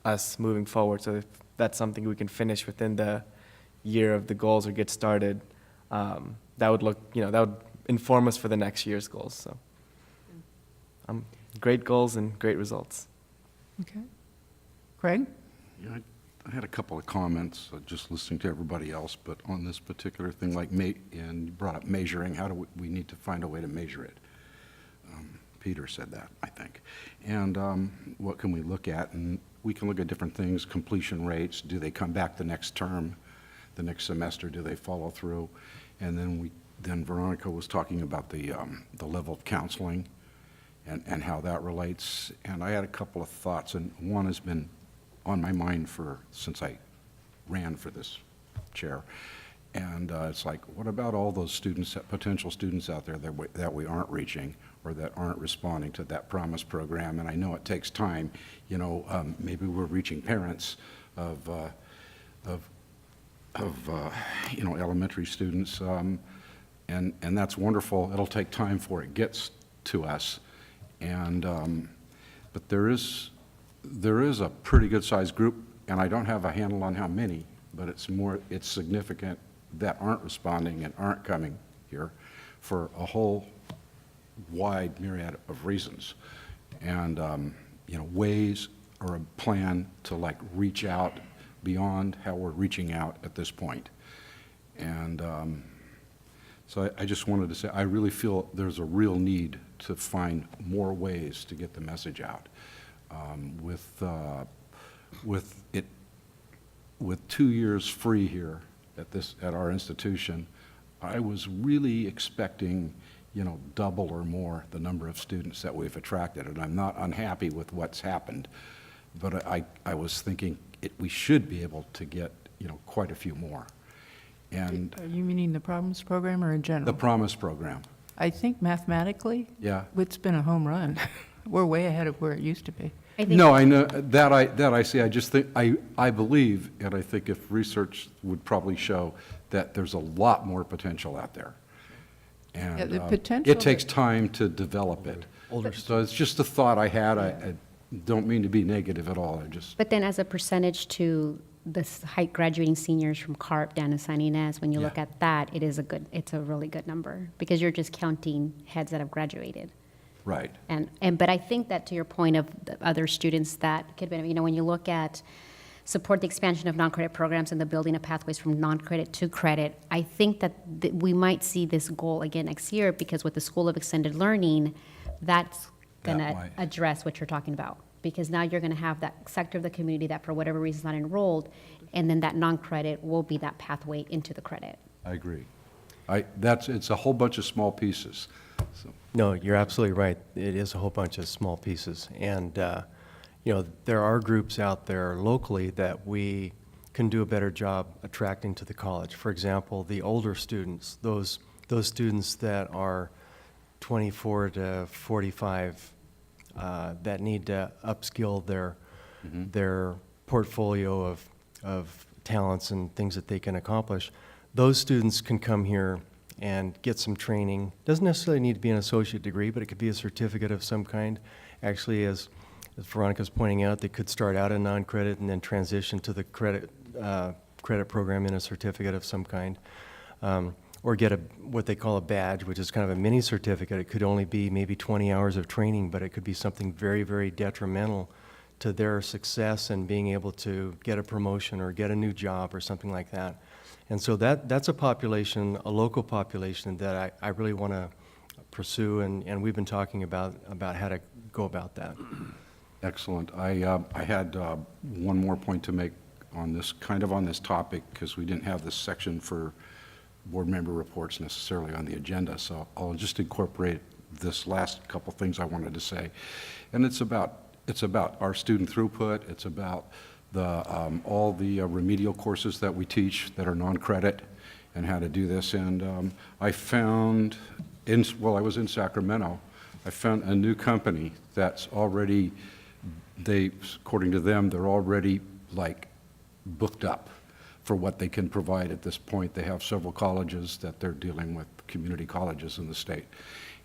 us moving forward. So if that's something we can finish within the year of the goals or get started, that would inform us for the next year's goals. So great goals and great results. Okay. Craig? Yeah, I had a couple of comments, just listening to everybody else, but on this particular thing, and you brought up measuring, how do we need to find a way to measure it? Peter said that, I think. And what can we look at? And we can look at different things, completion rates, do they come back the next term, the next semester, do they follow through? And then Veronica was talking about the level of counseling and how that relates. And I had a couple of thoughts, and one has been on my mind since I ran for this chair, And it's like, what about all those students, potential students out there that we aren't reaching or that aren't responding to that Promise program? And I know it takes time. You know, maybe we're reaching parents of you know, elementary students, and that's wonderful. It'll take time before it gets to us. And but there is a pretty good-sized group, and I don't have a handle on how many, but it's significant that aren't responding and aren't coming here for a whole wide myriad of reasons. And, you know, ways or a plan to like reach out beyond how we're reaching out at this point. And so I just wanted to say, I really feel there's a real need to find more ways to get the message out. With 2 years free here at our institution, I was really expecting, you know, double or more the number of students that we've attracted, and I'm not unhappy with what's happened, but I was thinking we should be able to get, you know, quite a few more. And Are you meaning the Promise program or in general? the Promise program, I think mathematically, yeah. it's been a home run. We're way ahead of where it used to be. I think No, I know, that I see, I just think, I believe, and I think if research would probably show that there's a lot more potential out there. And Yeah, the potential it takes time to develop it. So it's just a thought I had, I don't mean to be negative at all, I just, But then as a percentage to the high graduating seniors from CARP down to San Ynez, when you look Yeah. at that, it's a really good number, because you're just counting heads that have graduated. right. But I think that to your point of the other students that could be, you know, when you look at support the expansion of non-credit programs and the building of pathways from non-credit to credit, I think that we might see this goal again next year, because with the School of Extended Learning, that's going That to might. address what you're talking about. Because now you're going to have that sector of the community that for whatever reason is not enrolled, and then that non-credit will be that pathway into the credit. I agree. It's a whole bunch of small pieces, so. No, you're absolutely right. It is a whole bunch of small pieces. And, you know, there are groups out there locally that we can do a better job attracting to the college. For example, the older students, those students that are 24 to 45, that need to upskill their portfolio of talents and things that they can accomplish. Those students can come here and get some training. Doesn't necessarily need to be an associate degree, but it could be a certificate of some kind. Actually, as Veronica's pointing out, they could start out in non-credit and then transition to the credit program in a certificate of some kind. Or get what they call a badge, which is kind of a mini certificate. It could only be maybe 20 hours of training, but it could be something very, very detrimental to their success and being able to get a promotion or get a new job or something like that. And so that's a population, a local population that I really want to pursue, and we've been talking about how to go about that. Excellent. I had one more point to make on this topic, because we didn't have this section for board member reports necessarily on the agenda, so I'll just incorporate this last couple things I wanted to say. And it's about our student throughput, it's about all the remedial courses that we teach that are non-credit and how to do this. And I found, while I was in Sacramento, I found a new company that's already, according to them, they're already like booked up for what they can provide at this point. They have several colleges that they're dealing with, community colleges in the state.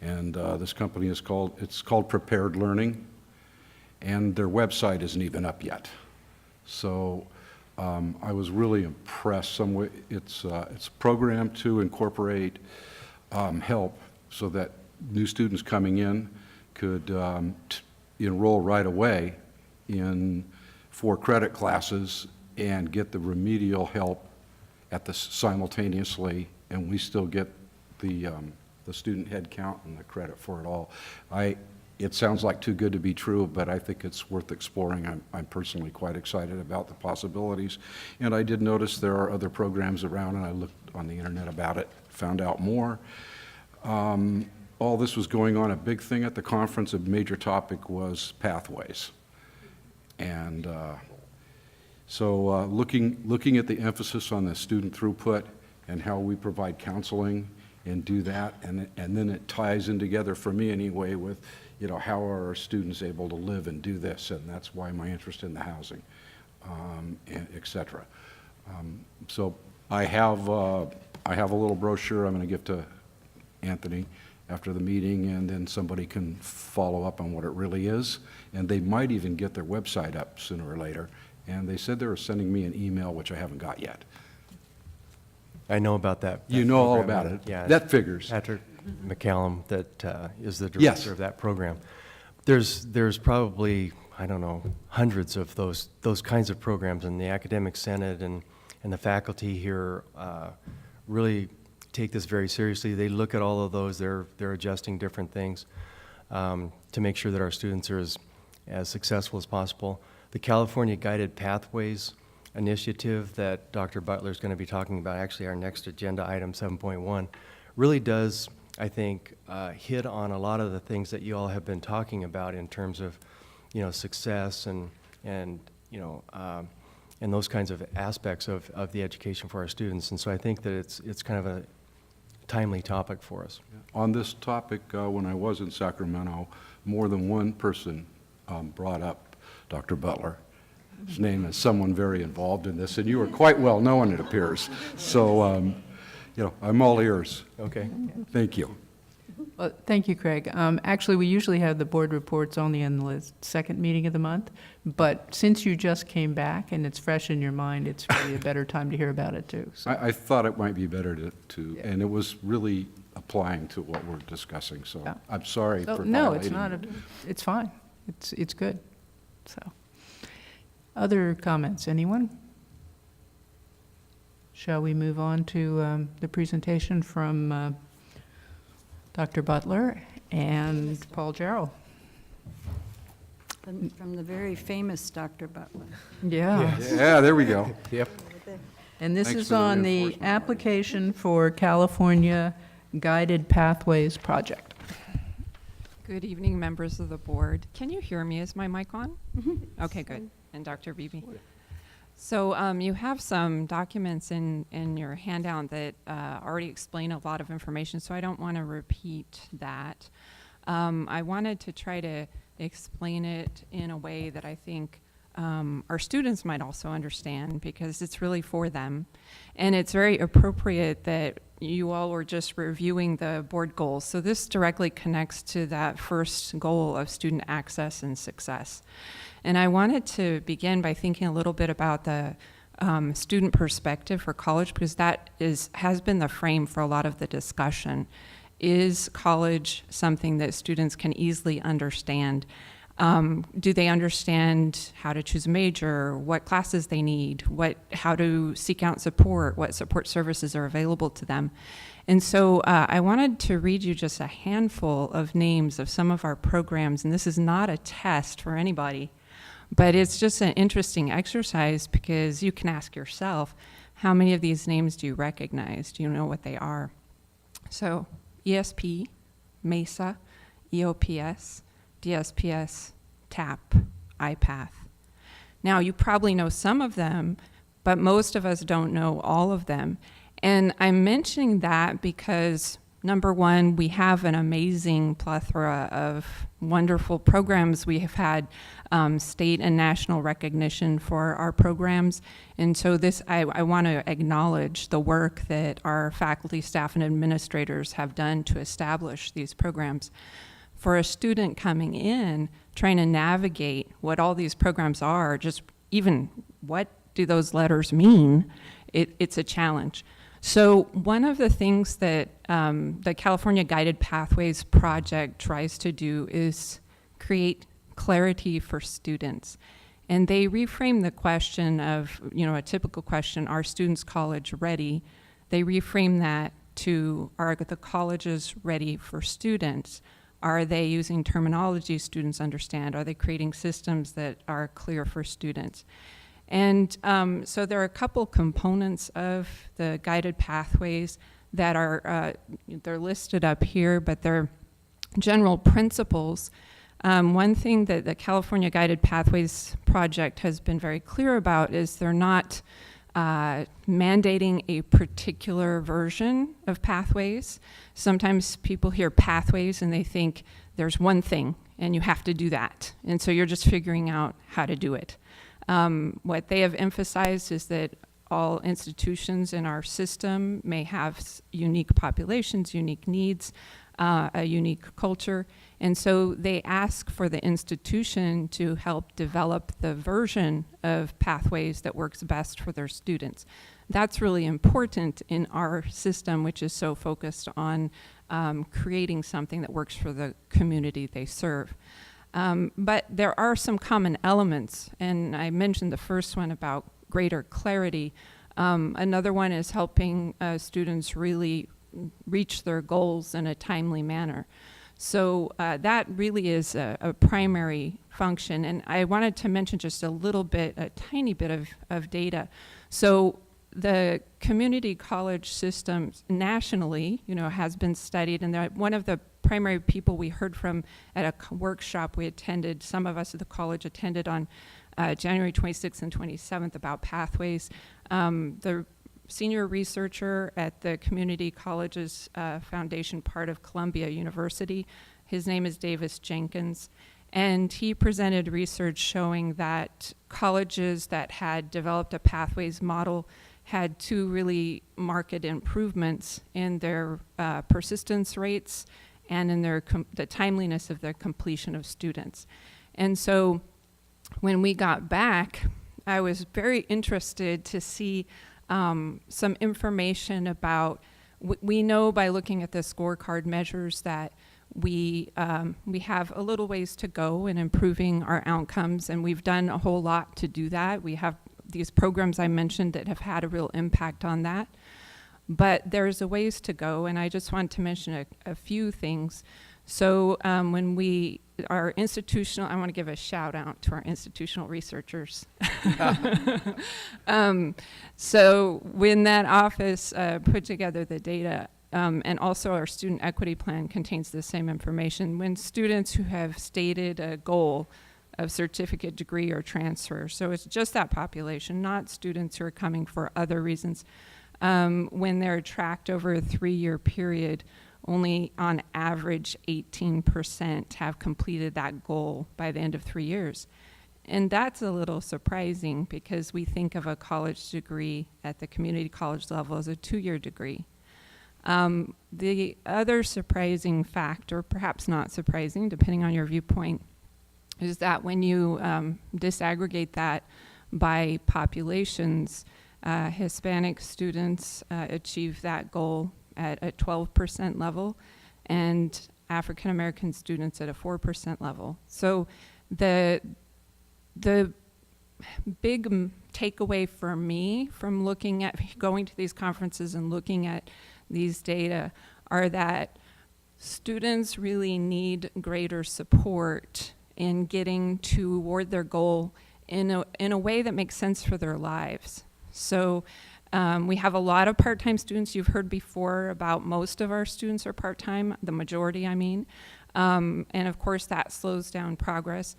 And this company is called Prepared Learning, and their website isn't even up yet. So I was really impressed. It's a program to incorporate help so that new students coming in could enroll right away in 4 credit classes and get the remedial help simultaneously, and we still get the student head count and the credit for it all. It sounds like too good to be true, but I think it's worth exploring. I'm personally quite excited about the possibilities. And I did notice there are other programs around, and I looked on the internet about it, found out more. All this was going on. A big thing at the conference, a major topic was pathways. And so looking at the emphasis on the student throughput and how we provide counseling and do that, and then it ties in together, for me anyway, with, you know, how are our students able to live and do this, and that's why my interest in the housing, and et cetera. So I have a little brochure I'm going to give to Anthony after the meeting, and then somebody can follow up on what it really is, and they might even get their website up sooner or later. And they said they were sending me an email, which I haven't got yet. I know about that. You know all program, about it. Yeah. That figures. Patrick McCallum, that is the Yes. director of that program. There's probably, I don't know, hundreds of those kinds of programs, and the Academic Senate and the faculty here really take this very seriously. They look at all of those. They're adjusting different things to make sure that our students are as successful as possible. The California Guided Pathways initiative that Dr. Butler is going to be talking about, actually our next agenda item, 7.1, really does, I think, hit on a lot of the things that you all have been talking about in terms of, you know, success and you know, and those kinds of aspects of the education for our students. And so I think that it's kind of a timely topic for us. On this topic, when I was in Sacramento, more than one person brought up Dr. Butler. His name is someone very involved in this, and you are quite well known, it appears. So, you know, I'm all ears. Okay. Thank you. Well, thank you, Craig. Actually, we usually have the board reports only in the second meeting of the month, but since you just came back and it's fresh in your mind, it's really a better time to hear about it, too. So, I thought it might be better to and it was really applying to what we're discussing, so Yeah. I'm sorry so for no, it's violating not, you. it's fine. It's good. So, other comments, anyone? Shall we move on to the presentation from Dr. Butler and Paul Jarrell? From the very famous Dr. Butler. Yeah. Yeah, there we go. Yep. And this Thanks is for the on the reinforcement. application for California Guided Pathways Project. Good evening, members of the board. Can you hear me? Is my mic on? Okay, good. And Dr. Beebe. So you have some documents in your handout that already explain a lot of information, so I don't want to repeat that. I wanted to try to explain it in a way that I think our students might also understand, because it's really for them. And it's very appropriate that you all were just reviewing the board goals. So this directly connects to that first goal of student access and success. And I wanted to begin by thinking a little bit about the student perspective for college, because that has been the frame for a lot of the discussion. Is college something that students can easily understand? Do they understand how to choose a major, what classes they need, how to seek out support, what support services are available to them? And so I wanted to read you just a handful of names of some of our programs, and this is not a test for anybody, but it's just an interesting exercise, because you can ask yourself, how many of these names do you recognize? Do you know what they are? So ESP, MESA, EOPS, DSPS, TAP, IPATH. Now, you probably know some of them, but most of us don't know all of them. And I'm mentioning that because, number one, we have an amazing plethora of wonderful programs. We have had state and national recognition for our programs. And so I want to acknowledge the work that our faculty, staff, and administrators have done to establish these programs. For a student coming in, trying to navigate what all these programs are, just even what do those letters mean, it's a challenge. So one of the things that the California Guided Pathways Project tries to do is create clarity for students. And they reframe the question of, a typical question, are students college ready? They reframe that to, are the colleges ready for students? Are they using terminology students understand? Are they creating systems that are clear for students? And so there are a couple components of the guided pathways that are, they're listed up here, but they're general principles. One thing that the California Guided Pathways Project has been very clear about is they're not mandating a particular version of pathways. Sometimes people hear pathways and they think there's one thing and you have to do that. And so you're just figuring out how to do it. What they have emphasized is that all institutions in our system may have unique populations, unique needs, a unique culture. And so they ask for the institution to help develop the version of pathways that works best for their students. That's really important in our system, which is so focused on creating something that works for the community they serve. But there are some common elements, and I mentioned the first one about greater clarity. Another one is helping students really reach their goals in a timely manner. So that really is a primary function. And I wanted to mention just a tiny bit of data. So the community college system nationally, has been studied, and one of the primary people we heard from at a workshop we attended, some of us at the college attended on January 26th and 27th about pathways. The senior researcher at the Community Colleges Foundation, part of Columbia University, his name is Davis Jenkins, and he presented research showing that colleges that had developed a pathways model had two really marked improvements in their persistence rates and in the timeliness of their completion of students. And so when we got back, I was very interested to see some information about, we know by looking at the scorecard measures that we have a little ways to go in improving our outcomes, and we've done a whole lot to do that. We have these programs I mentioned that have had a real impact on that. But there's a ways to go, and I just want to mention a few things. So when our institutional, I want to give a shout out to our institutional researchers. So when that office put together the data, and also our student equity plan contains the same information, when students who have stated a goal of certificate, degree, or transfer, so it's just that population, not students who are coming for other reasons, when they're tracked over a 3-year period, only on average 18% have completed that goal by the end of 3 years. And that's a little surprising because we think of a college degree at the community college level as a 2-year degree. The other surprising fact, or perhaps not surprising, depending on your viewpoint, is that when you disaggregate that by populations, Hispanic students achieve that goal at a 12% level, and African American students at a 4% level. So the big takeaway for me from going to these conferences and looking at these data are that students really need greater support in getting toward their goal in a way that makes sense for their lives. So we have a lot of part-time students. You've heard before about most of our students are part-time, the majority, I mean. And of course that slows down progress.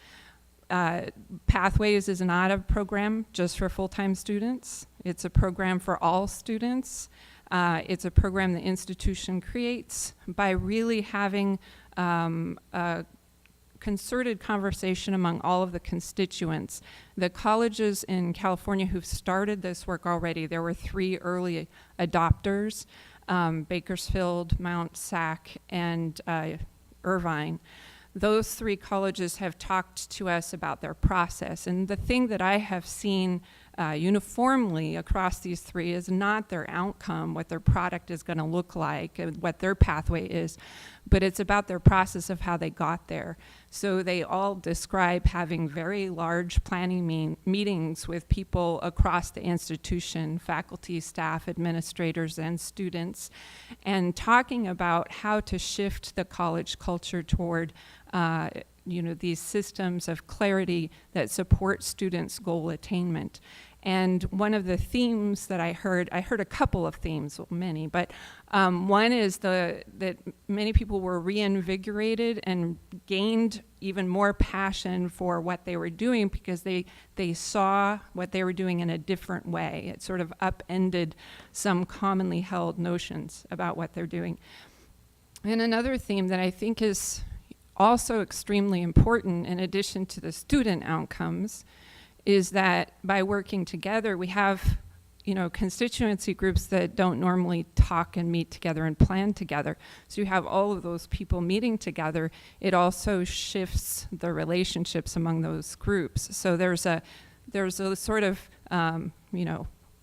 Pathways is not a program just for full-time students. It's a program for all students. It's a program the institution creates by really having a concerted conversation among all of the constituents. The colleges in California who've started this work already, there were 3 early adopters, Bakersfield, Mount SAC, and Irvine. Those 3 colleges have talked to us about their process. And the thing that I have seen uniformly across these 3 is not their outcome, what their product is going to look like, what their pathway is, but it's about their process of how they got there. So they all describe having very large planning meetings with people across the institution, faculty, staff, administrators, and students, and talking about how to shift the college culture toward these systems of clarity that support students' goal attainment. And one of the themes that I heard a couple of themes, well, many, but one is that many people were reinvigorated and gained even more passion for what they were doing because they saw what they were doing in a different way. It sort of upended some commonly held notions about what they're doing. And another theme that I think is also extremely important, in addition to the student outcomes, is that by working together, we have, constituency groups that don't normally talk and meet together and plan together. So you have all of those people meeting together. It also shifts the relationships among those groups. So there's a sort of,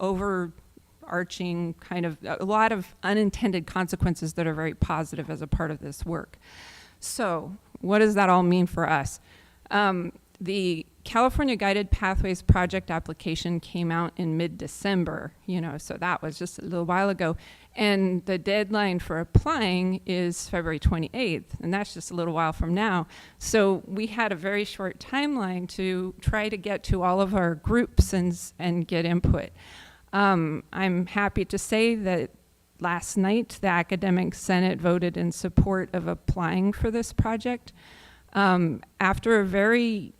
overarching kind of a lot of unintended consequences that are very positive as a part of this work. So what does that all mean for us? The California Guided Pathways project application came out in mid-December, so that was just a little while ago. And the deadline for applying is February 28th, and that's just a little while from now. So we had a very short timeline to try to get to all of our groups and get input. I'm happy to say that last night, the Academic Senate voted in support of applying for this project. After a very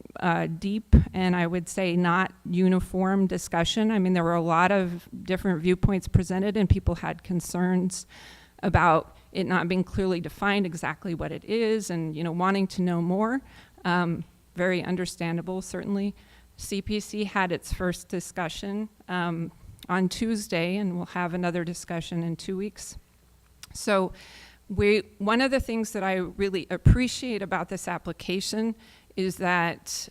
deep and I would say not uniform discussion, I mean, there were a lot of different viewpoints presented and people had concerns about it not being clearly defined exactly what it is and, wanting to know more. Very understandable, certainly. CPC had its first discussion on Tuesday, and we'll have another discussion in 2 weeks. So one of the things that I really appreciate about this application is that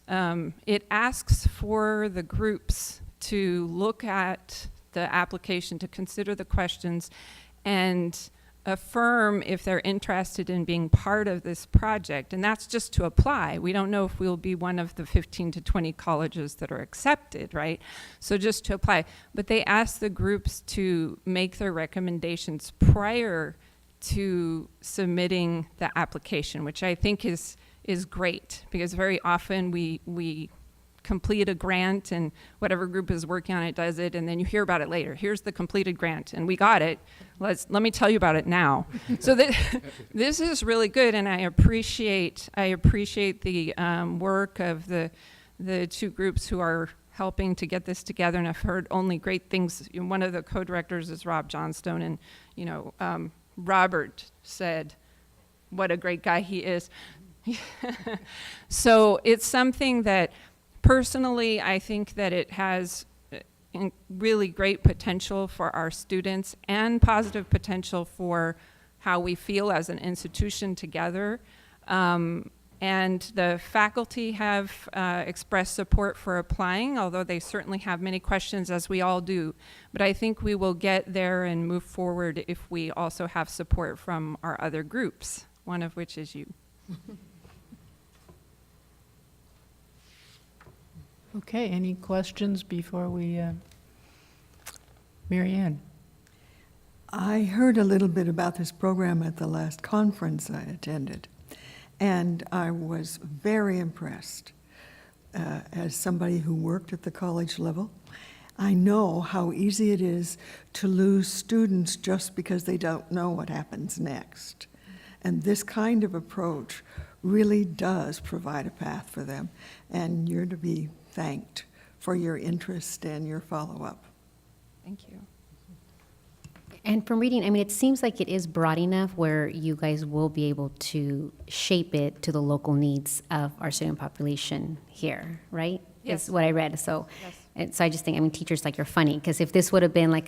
it asks for the groups to look at the application, to consider the questions, and affirm if they're interested in being part of this project. And that's just to apply. We don't know if we'll be one of the 15 to 20 colleges that are accepted, right? So just to apply. But they ask the groups to make their recommendations prior to submitting the application, which I think is great, because very often we complete a grant and whatever group is working on it does it, and then you hear about it later. Here's the completed grant, and we got it. Let me tell you about it now. So this is really good, and I appreciate the work of the two groups who are helping to get this together, and I've heard only great things. One of the co-directors is Rob Johnstone, and Robert said what a great guy he is. So it's something that personally I think that it has really great potential for our students and positive potential for how we feel as an institution together. And the faculty have expressed support for applying, although they certainly have many questions, as we all do. But I think we will get there and move forward if we also have support from our other groups, one of which is you. Okay, any questions before we, Mary Ann? I heard a little bit about this program at the last conference I attended, and I was very impressed. As somebody who worked at the college level, I know how easy it is to lose students just because they don't know what happens next. And this kind of approach really does provide a path for them, and you're to be thanked for your interest and your follow-up. Thank you. And from reading, I mean, it seems like it is broad enough where you guys will be able to shape it to the local needs of our student population here, right? Yes. Is what I read. So, Yes. and so I just think, I mean, teachers, like, you're funny, because if this would have been like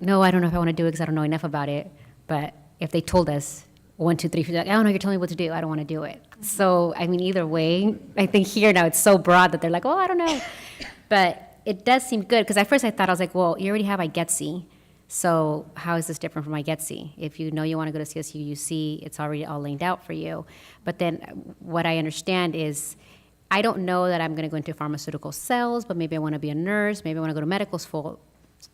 no, I don't know if I want to do it because I don't know enough about it, but if they told us 1, 2, 3, 4, like, I don't know, you're telling me what to do, I don't want to do it. So, I mean, either way, I think here now it's so broad that they're like, oh, I don't know. But it does seem good, because at first I thought, I was like, well, you already have IGETC, so how is this different from IGETC? If you know you want to go to CSU UC, it's already all laid out for you. But then what I understand is, I don't know that I'm going to go into pharmaceutical sales, but maybe I want to be a nurse, maybe I want to go to medical school.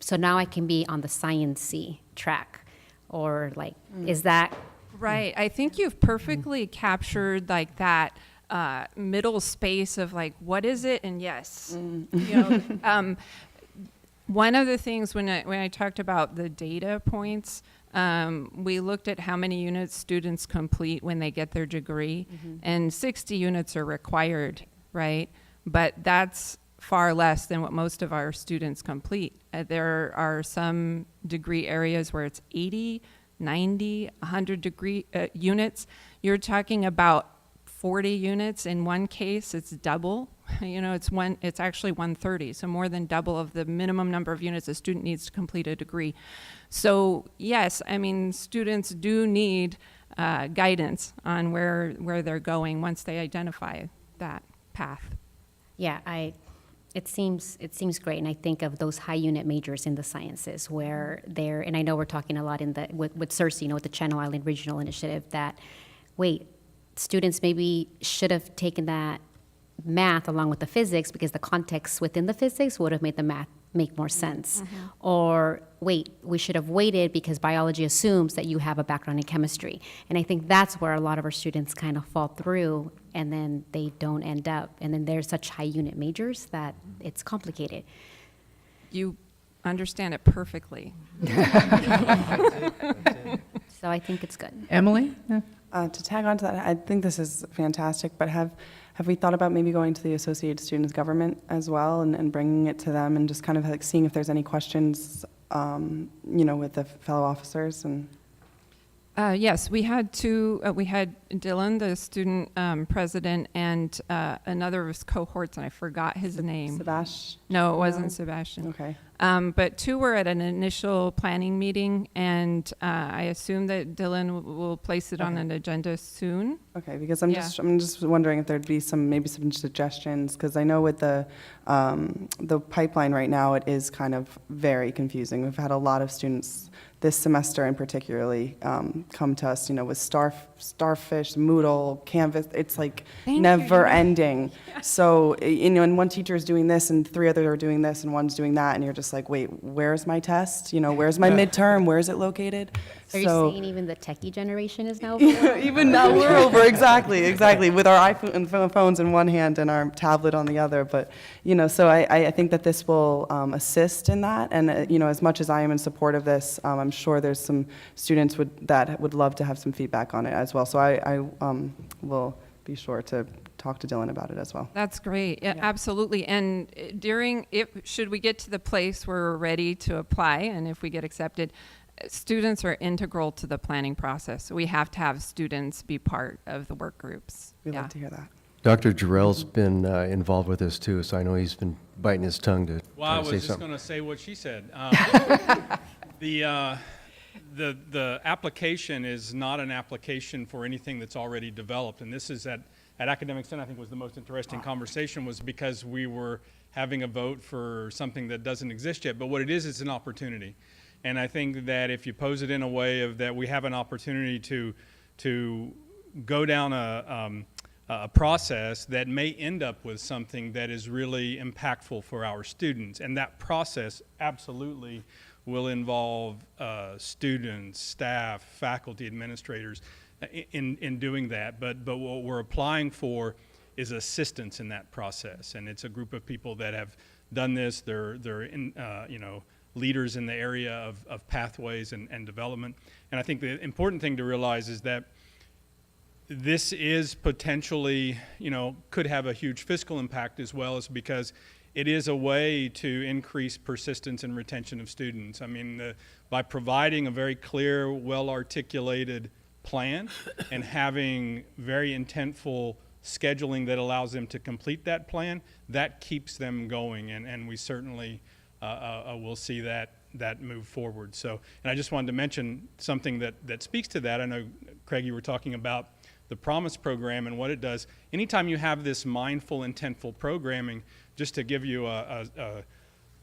So now I can be on the science-y track, or like, is that... Right. I think you've perfectly captured like that middle space of like, what is it? And yes, One of the things when I talked about the data points, we looked at how many units students complete when they get their degree, and 60 units are required, right? But that's far less than what most of our students complete. There are some degree areas where it's 80, 90, 100 degree units. You're talking about 40 units. In one case, it's double. You know, it's actually 130, so more than double of the minimum number of units a student needs to complete a degree. So yes, I mean, students do need guidance on where they're going once they identify that path. Yeah, it seems great, and I think of those high unit majors in the sciences where they're, and I know we're talking a lot with CIRSE, you know, with the Channel Island Regional Initiative, that, wait, students maybe should have taken that math along with the physics because the context within the physics would have made the math make more sense. Or wait, we should have waited because biology assumes that you have a background in chemistry. And I think that's where a lot of our students kind of fall through, and then they don't end up. And then there's such high unit majors that it's complicated. You understand it perfectly. So I think it's good. Emily? Yeah. To tag on to that, I think this is fantastic, but have we thought about maybe going to the Associated Students Government as well and bringing it to them and just kind of like seeing if there's any questions, you know, with the fellow officers? And Yes, we had two. We had Dylan, the student president, and another of his cohorts, and I forgot his name. Sebastian? No, it wasn't Sebastian. Okay. But two were at an initial planning meeting, and I assume that Dylan will place it on an agenda soon. Okay, because I'm just wondering if there'd be maybe some suggestions, because I know with the pipeline right now, it is kind of very confusing. We've had a lot of students this semester and particularly come to us, you know, with Starfish, Moodle, Canvas. It's like never ending. So, you know, and one teacher is doing this and three others are doing this and one's doing that, and you're just like, wait, where's my test? You know, where's my midterm? Where is it located? Are you saying even the techie generation is now? Even now we're over, exactly, with our iPhone phones in one hand and our tablet on the other. But, you know, so I think that this will assist in that. And, you know, as much as I am in support of this, I'm sure there's some students that would love to have some feedback on it as well. So I will be sure to talk to Dylan about it as well. That's great. Yeah, absolutely. And should we get to the place where we're ready to apply, and if we get accepted, students are integral to the planning process. So we have to have students be part of the work groups. We'd love to hear that. Dr. Jarrell's been involved with this too, so I know he's been biting his tongue to Well, I try to was say just something. going to say what she said. The application is not an application for anything that's already developed, and this is at Academic Senate, I think was the most interesting conversation, was because we were having a vote for something that doesn't exist yet. But what it is an opportunity. And I think that if you pose it in a way of that we have an opportunity to go down a process that may end up with something that is really impactful for our students. And that process absolutely will involve students, staff, faculty, administrators in doing that. But what we're applying for is assistance in that process. And it's a group of people that have done this. They're in, you know, leaders in the area of pathways and development. And I think the important thing to realize is that this is potentially, you know, could have a huge fiscal impact as well, as because it is a way to increase persistence and retention of students. I mean, by providing a very clear, well-articulated plan and having very intentful scheduling that allows them to complete that plan, that keeps them going, and we certainly we'll see that move forward. So, and I just wanted to mention something that speaks to that. I know, Craig, you were talking about the Promise program and what it does. Anytime you have this mindful, intentful programming, just to give you a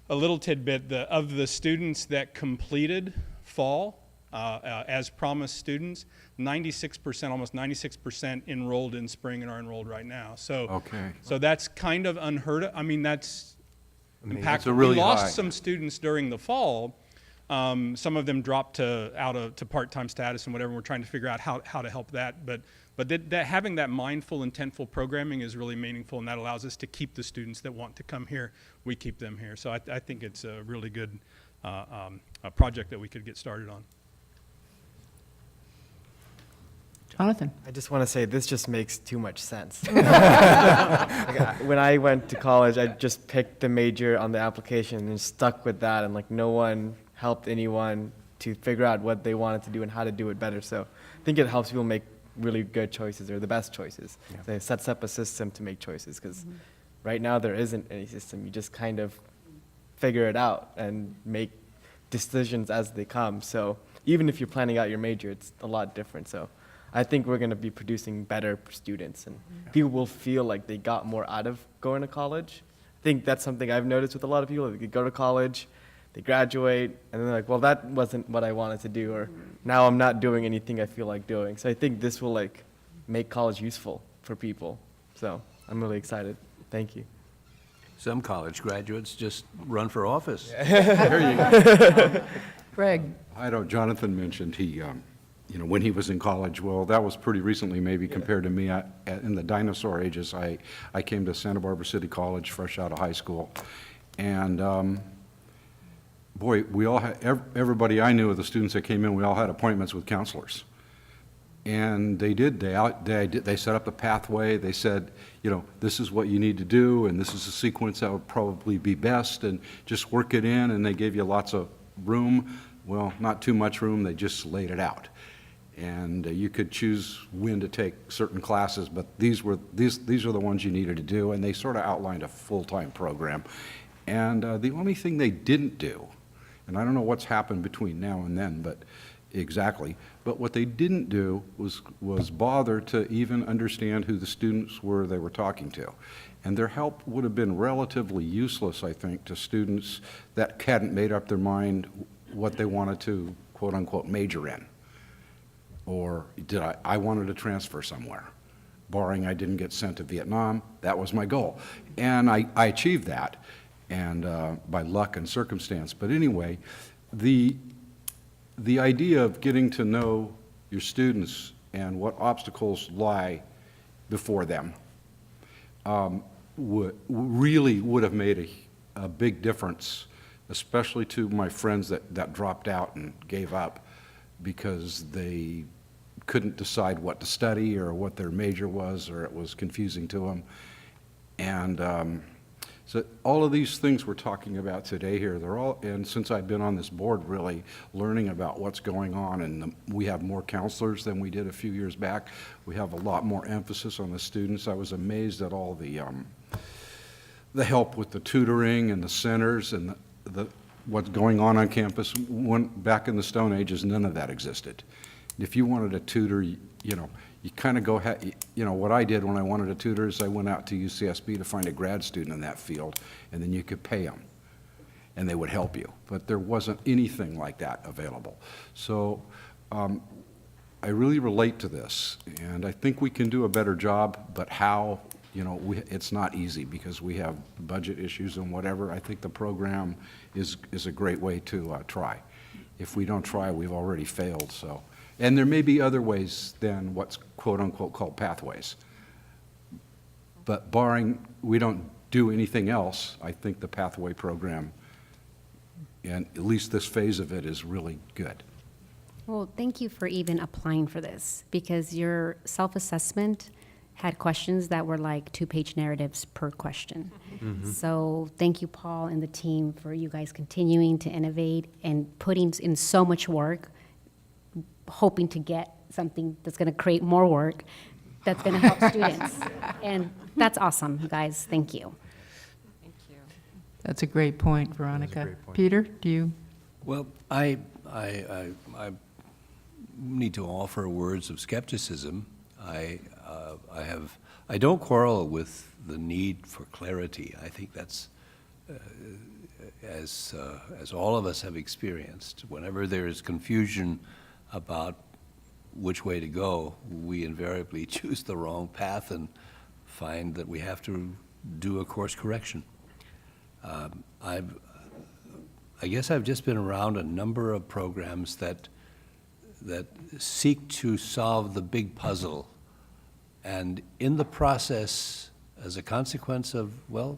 little tidbit, of the students that completed fall as Promise students, 96%, almost 96% enrolled in spring and are enrolled right now. So, so that's kind of unheard of. I mean, that's impactful. really we lost high. some students during the fall, Some of them dropped to part-time status and whatever. We're trying to figure out how to help that. But that having that mindful, intentful programming is really meaningful, and that allows us to keep the students that want to come here. We keep them here. So I think it's a really good a project that we could get started on. Jonathan? I just want to say this just makes too much sense. When I went to college, I just picked the major on the application and stuck with that, and like no one helped anyone to figure out what they wanted to do and how to do it better. So I think it helps people make really good choices or the best choices. So it sets up a system to make choices because right now there isn't any system. You just kind of figure it out and make decisions as they come. So even if you're planning out your major, it's a lot different. So I think we're going to be producing better students, and people will feel like they got more out of going to college. I think that's something I've noticed with a lot of people. They go to college, they graduate, and then they're like, well, that wasn't what I wanted to do, or now I'm not doing anything I feel like doing. So I think this will like make college useful for people. So I'm really excited. Thank you. Some college graduates just run for office. There you go. Greg? I know Jonathan mentioned he, when he was in college, well, that was pretty recently maybe compared to me. In the dinosaur ages, I came to Santa Barbara City College fresh out of high school. And boy, we all had, everybody I knew of the students that came in, we all had appointments with counselors. And they did, they set up the pathway. They said, this is what you need to do, and this is the sequence that would probably be best, and just work it in, and they gave you lots of room. Well, not too much room, they just laid it out. And you could choose when to take certain classes, but these are the ones you needed to do, and they sort of outlined a full-time program. And the only thing they didn't do, and I don't know what's happened between now and then, but what they didn't do was bother to even understand who the students were they were talking to. And their help would have been relatively useless, I think, to students that hadn't made up their mind what they wanted to, quote-unquote, major in. Or I wanted to transfer somewhere, barring I didn't get sent to Vietnam. That was my goal. And I achieved that, and by luck and circumstance. But anyway, the idea of getting to know your students and what obstacles lie before them would have made a big difference, especially to my friends that dropped out and gave up because they couldn't decide what to study or what their major was, or it was confusing to them. And so all of these things we're talking about today here, and since I've been on this board really learning about what's going on, and we have more counselors than we did a few years back. We have a lot more emphasis on the students. I was amazed at all the help with the tutoring and the centers and what's going on campus. Back in the Stone Ages, none of that existed. If you wanted a tutor, you kind of go, what I did when I wanted a tutor is I went out to UCSB to find a grad student in that field, and then you could pay them, and they would help you. But there wasn't anything like that available. So I really relate to this, and I think we can do a better job, but how, it's not easy because we have budget issues and whatever. I think the program is a great way to try. If we don't try, we've already failed, so. And there may be other ways than what's quote-unquote called pathways. But barring we don't do anything else, I think the pathway program, and at least this phase of it, is really good. Well, thank you for even applying for this, because your self-assessment had questions that were like 2-page narratives per question. So thank you, Paul and the team, for you guys continuing to innovate and putting in so much work, hoping to get something that's going to create more work that's going to help students. And that's awesome, you guys. Thank you. Thank you. That's a great point, Veronica. That's a great point. Peter, do you? Well, I need to offer words of skepticism. I don't quarrel with the need for clarity. I think that's, as all of us have experienced, whenever there is confusion about which way to go, we invariably choose the wrong path and find that we have to do a course correction. I I guess I've just been around a number of programs that seek to solve the big puzzle. And in the process, as a consequence of, well,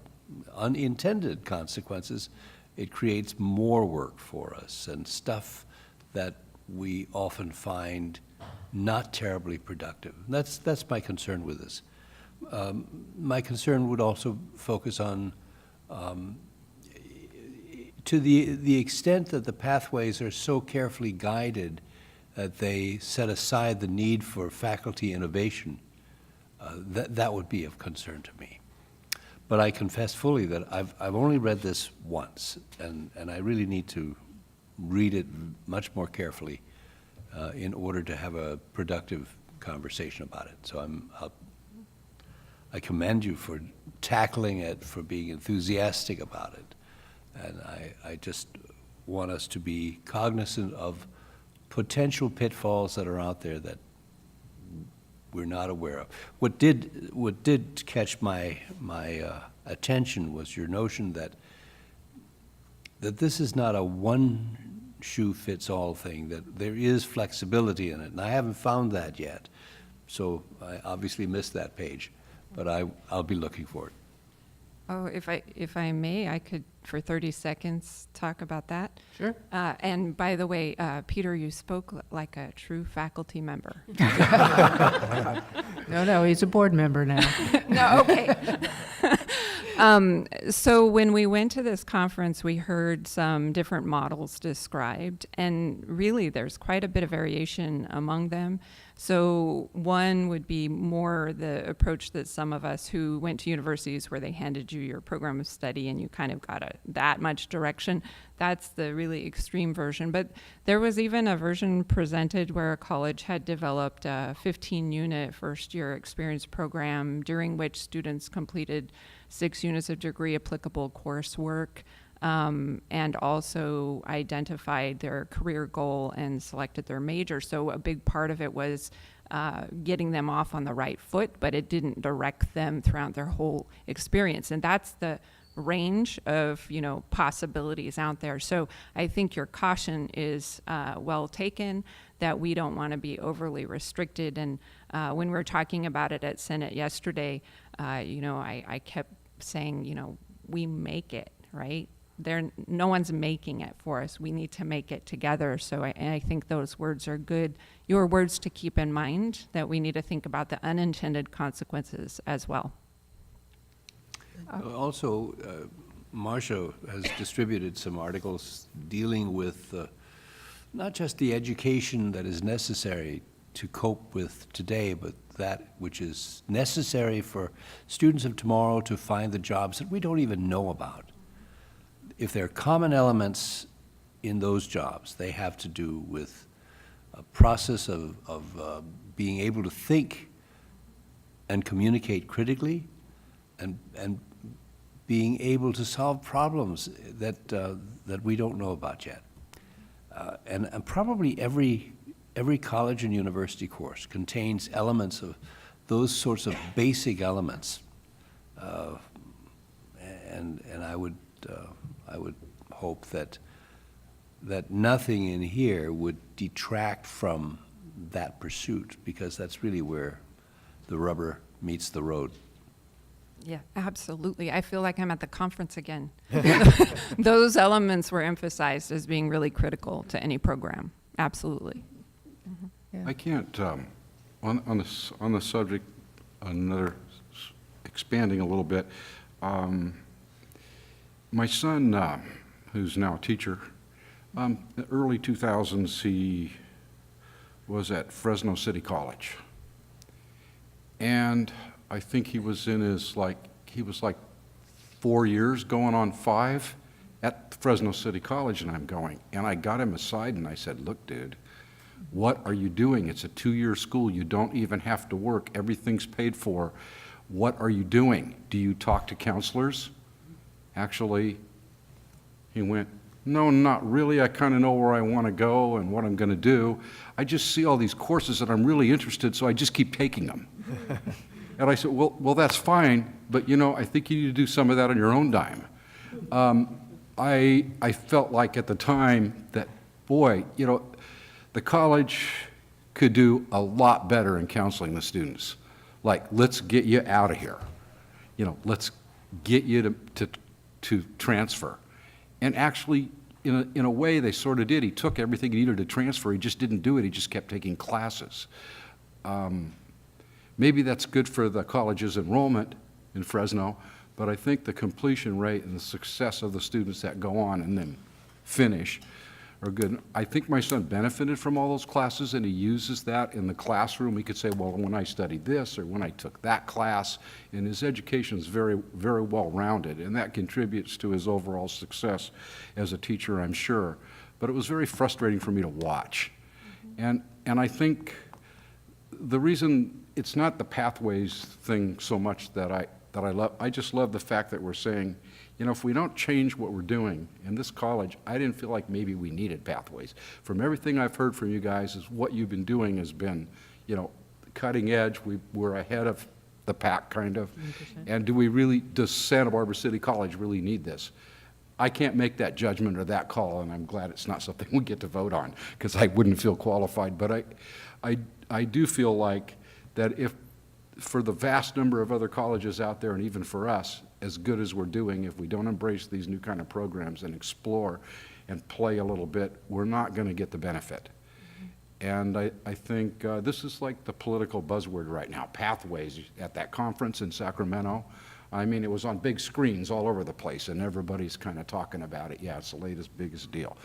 unintended consequences, it creates more work for us and stuff that we often find not terribly productive. That's my concern with this. My concern would also focus on, to the extent that the pathways are so carefully guided that they set aside the need for faculty innovation, that would be of concern to me. But I confess fully that I've only read this once, and I really need to read it much more carefully in order to have a productive conversation about it. So I commend you for tackling it, for being enthusiastic about it. And I just want us to be cognizant of potential pitfalls that are out there that we're not aware of. What did catch my attention was your notion that this is not a one-shoe-fits-all thing, that there is flexibility in it, and I haven't found that yet. So I obviously missed that page, but I'll be looking for it. Oh, if I may, I could, for 30 seconds, talk about that. Sure. And by the way, Peter, you spoke like a true faculty member. No, he's a board member now. No, okay. So when we went to this conference, we heard some different models described, and really there's quite a bit of variation among them. So one would be more the approach that some of us who went to universities where they handed you your program of study and you kind of got that much direction. That's the really extreme version. But there was even a version presented where a college had developed a 15-unit first-year experience program during which students completed 6 units of degree-applicable coursework, and also identified their career goal and selected their major. So a big part of it was getting them off on the right foot, but it didn't direct them throughout their whole experience. And that's the range of, possibilities out there. So I think your caution is well taken, that we don't want to be overly restricted. And when we were talking about it at Senate yesterday, I kept saying, we make it, right? No one's making it for us. We need to make it together. So I think those words are good. Your words to keep in mind, that we need to think about the unintended consequences as well. Also, Marcia has distributed some articles dealing with not just the education that is necessary to cope with today, but that which is necessary for students of tomorrow to find the jobs that we don't even know about. If there are common elements in those jobs, they have to do with a process of being able to think and communicate critically, and being able to solve problems that we don't know about yet. And probably every college and university course contains elements of those sorts of basic elements. And I would hope that nothing in here would detract from that pursuit, because that's really where the rubber meets the road. Yeah, absolutely. I feel like I'm at the conference again. Those elements were emphasized as being really critical to any program. Absolutely. Mm-hmm. Yeah. I can't, on the subject, expanding a little bit, my son, who's now a teacher, in the early 2000s, he was at Fresno City College. And I think he was in his, he was 4 years going on 5 at Fresno City College, and I got him aside and I said, look, dude, what are you doing? It's a 2-year school. You don't even have to work. Everything's paid for. What are you doing? Do you talk to counselors? Actually, he went, no, not really. I kind of know where I want to go and what I'm going to do. I just see all these courses that I'm really interested, so I just keep taking them. And I said, well, that's fine, but I think you need to do some of that on your own dime. I felt like at the time that, boy, you know, the college could do a lot better in counseling the students. Like, let's get you out of here. You know, let's get you to transfer. And actually, in a way, they sort of did. He took everything he needed to transfer. He just didn't do it. He just kept taking classes. Maybe that's good for the college's enrollment in Fresno, but I think the completion rate and the success of the students that go on and then finish are good. I think my son benefited from all those classes, and he uses that in the classroom. He could say, well, when I studied this or when I took that class, and his education is very, very well-rounded, and that contributes to his overall success as a teacher, I'm sure. But it was very frustrating for me to watch. And I think the reason it's not the pathways thing so much that I love, I just love the fact that we're saying, you know, if we don't change what we're doing in this college, I didn't feel like maybe we needed pathways. From everything I've heard from you guys, is what you've been doing has been, you know, cutting edge. We're ahead of the pack, kind of. 100%. And does Santa Barbara City College really need this? I can't make that judgment or that call, and I'm glad it's not something we get to vote on, because I wouldn't feel qualified. But I do feel like that if, for the vast number of other colleges out there, and even for us, as good as we're doing, if we don't embrace these new kind of programs and explore and play a little bit, we're not going to get the benefit. And I think this is like the political buzzword right now, pathways. At that conference in Sacramento, I mean, it was on big screens all over the place, and everybody's kind of talking about it. Yeah, it's the latest, biggest deal.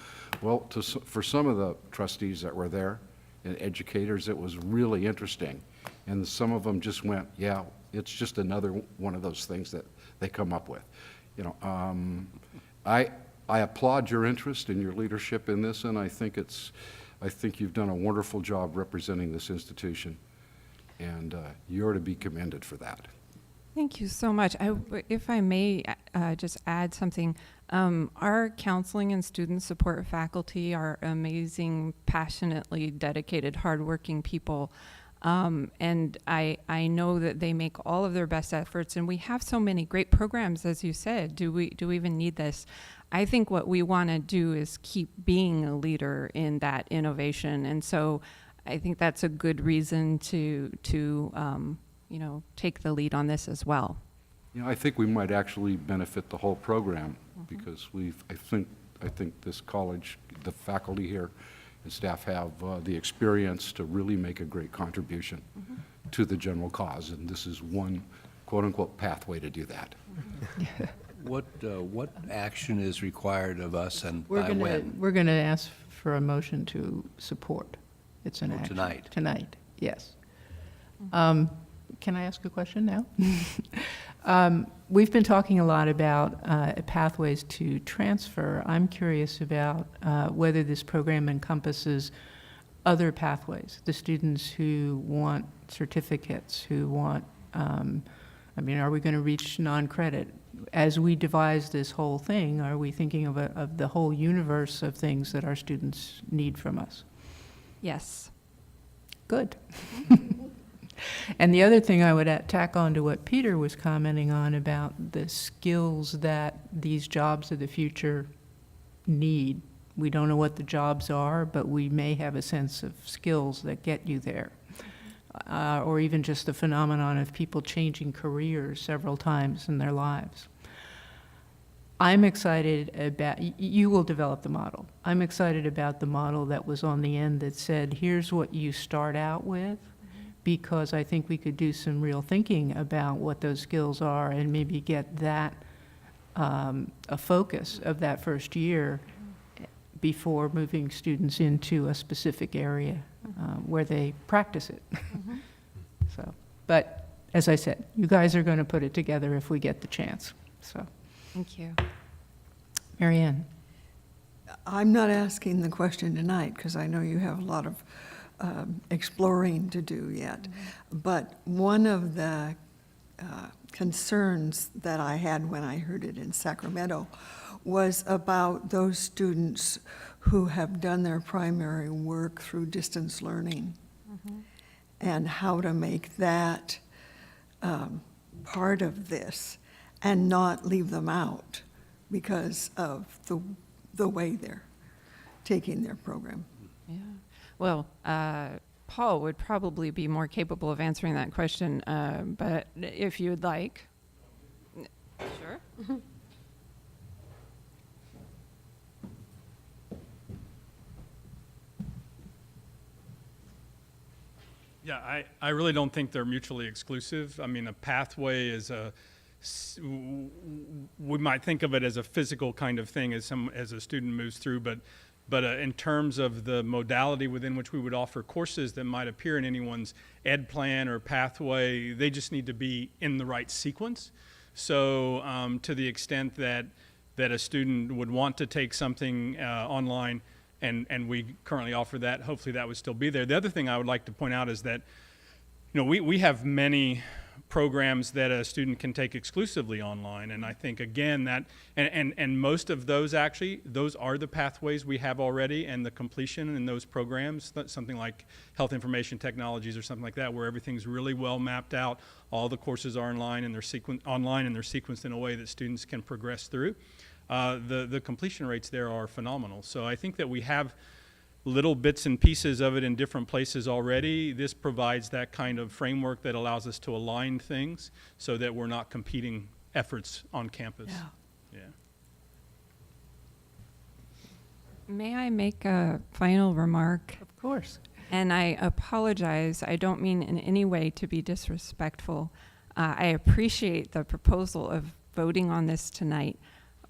Well, for some of the trustees that were there and educators, it was really interesting. And some of them just went, yeah, it's just another one of those things that they come up with. You know, I applaud your interest and your leadership in this, and I think you've done a wonderful job representing this institution, and you're to be commended for that. Thank you so much. If I may just add something, our counseling and student support faculty are amazing, passionately dedicated, hardworking people. And I know that they make all of their best efforts, and we have so many great programs, as you said. Do we even need this? I think what we want to do is keep being a leader in that innovation, and so I think that's a good reason to you know, take the lead on this as well. You know, I think we might actually benefit the whole program, because I think this college, the faculty here and staff have the experience to really make a great contribution to the general cause, and this is one quote-unquote pathway to do that. What action is required of us, and by when? We're going to ask for a motion to support. It's an action. Tonight? Tonight, yes. Can I ask a question now? We've been talking a lot about pathways to transfer. I'm curious about whether this program encompasses other pathways, the students who want certificates, who want, I mean, are we going to reach non-credit? As we devise this whole thing, are we thinking of the whole universe of things that our students need from us? Yes. Good. And the other thing I would tack on to what Peter was commenting on about the skills that these jobs of the future need. We don't know what the jobs are, but we may have a sense of skills that get you there. Or even just the phenomenon of people changing careers several times in their lives. I'm excited about, you will develop the model. I'm excited about the model that was on the end that said, here's what you start out with, because I think we could do some real thinking about what those skills are and maybe get that a focus of that first year before moving students into a specific area where they practice it. So, but as I said, you guys are going to put it together if we get the chance. So, thank you. Marianne. I'm not asking the question tonight because I know you have a lot of exploring to do yet. But one of the concerns that I had when I heard it in Sacramento was about those students who have done their primary work through distance learning and how to make that part of this and not leave them out because of the way they're taking their program. Yeah. Well, Paul would probably be more capable of answering that question, but if you would like. Sure. Yeah, I really don't think they're mutually exclusive. I mean, a pathway is we might think of it as a physical kind of thing as a student moves through, but in terms of the modality within which we would offer courses that might appear in anyone's ed plan or pathway, they just need to be in the right sequence. So to the extent that a student would want to take something online, and we currently offer that, hopefully that would still be there. The other thing I would like to point out is that, you know, we have many programs that a student can take exclusively online, and I think again that, and most of those actually, those are the pathways we have already, and the completion in those programs, something like health information technologies or something like that, where everything's really well mapped out, all the courses are online and they're sequenced in a way that students can progress through. The completion rates there are phenomenal. So I think that we have little bits and pieces of it in different places already. This provides that kind of framework that allows us to align things so that we're not competing efforts on campus. Yeah. May I make a final remark? Of course. And I apologize. I don't mean in any way to be disrespectful. I appreciate the proposal of voting on this tonight.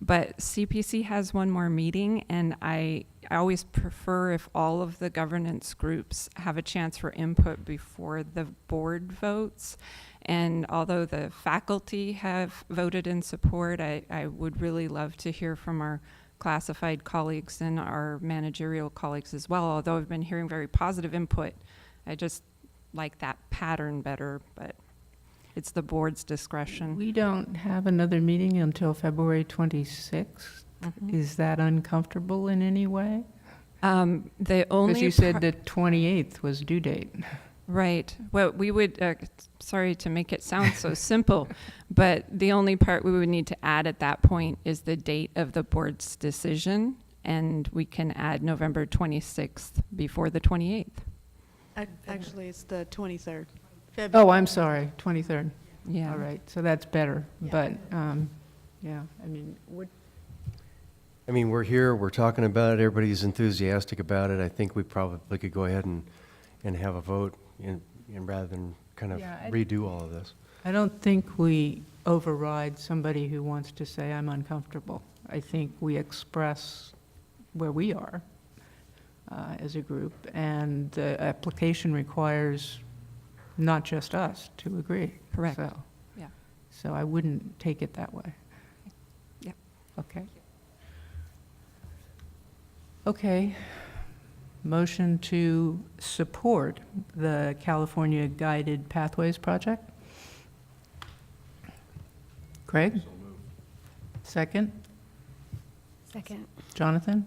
But CPC has one more meeting, and I always prefer if all of the governance groups have a chance for input before the board votes. And although the faculty have voted in support, I would really love to hear from our classified colleagues and our managerial colleagues as well. Although I've been hearing very positive input, I just like that pattern better, but it's the board's discretion. We don't have another meeting until February 26th. Is that uncomfortable in any way? The only Because you said the 28th was due date. Right. Well, we would, sorry to make it sound so simple, but the only part we would need to add at that point is the date of the board's decision, and we can add November 26th before the 28th. Actually, it's the 23rd. Oh, I'm sorry, 23rd. Yeah. All right, so that's better, but, yeah, I mean, I mean, we're here, we're talking about it, everybody's enthusiastic about it. I think we probably could go ahead and have a vote rather than kind of Yeah, redo all of this. I don't think we override somebody who wants to say, I'm uncomfortable. I think we express where we are as a group, and the application requires not just us to agree. Correct. So, Yeah. so I wouldn't take it that way. Yep. Okay. Okay. Motion to support the California Guided Pathways Project. Craig? Second? Second. Jonathan?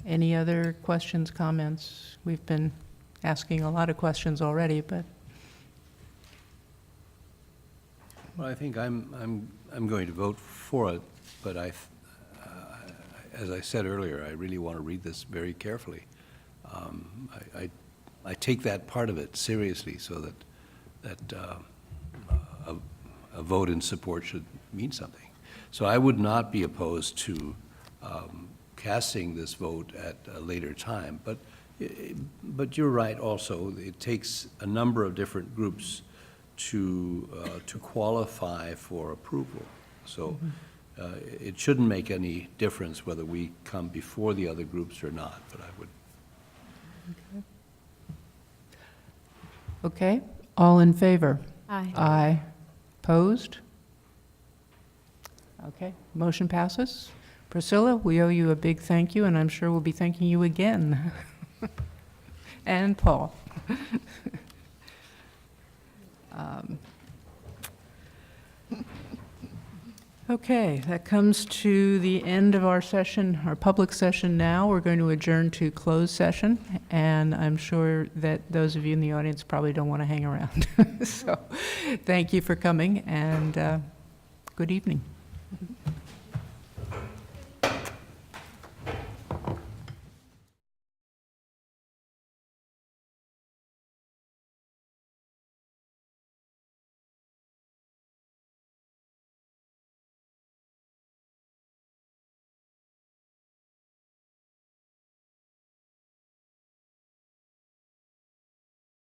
Any other questions, comments? We've been asking a lot of questions already, but Well, I think I'm going to vote for it, but as I said earlier, I really want to read this very carefully. I take that part of it seriously, so that a vote in support should mean something. So I would not be opposed to casting this vote at a later time, but you're right also, it takes a number of different groups to qualify for approval. So it shouldn't make any difference whether we come before the other groups or not, but I would. okay. All in favor? Aye. Aye. Opposed? Okay, motion passes. Priscilla, we owe you a big thank you, and I'm sure we'll be thanking you again. And Paul. Okay, that comes to the end of our session, our public session now. We're going to adjourn to closed session, and I'm sure that those of you in the audience probably don't want to hang around. So thank you for coming, and good evening.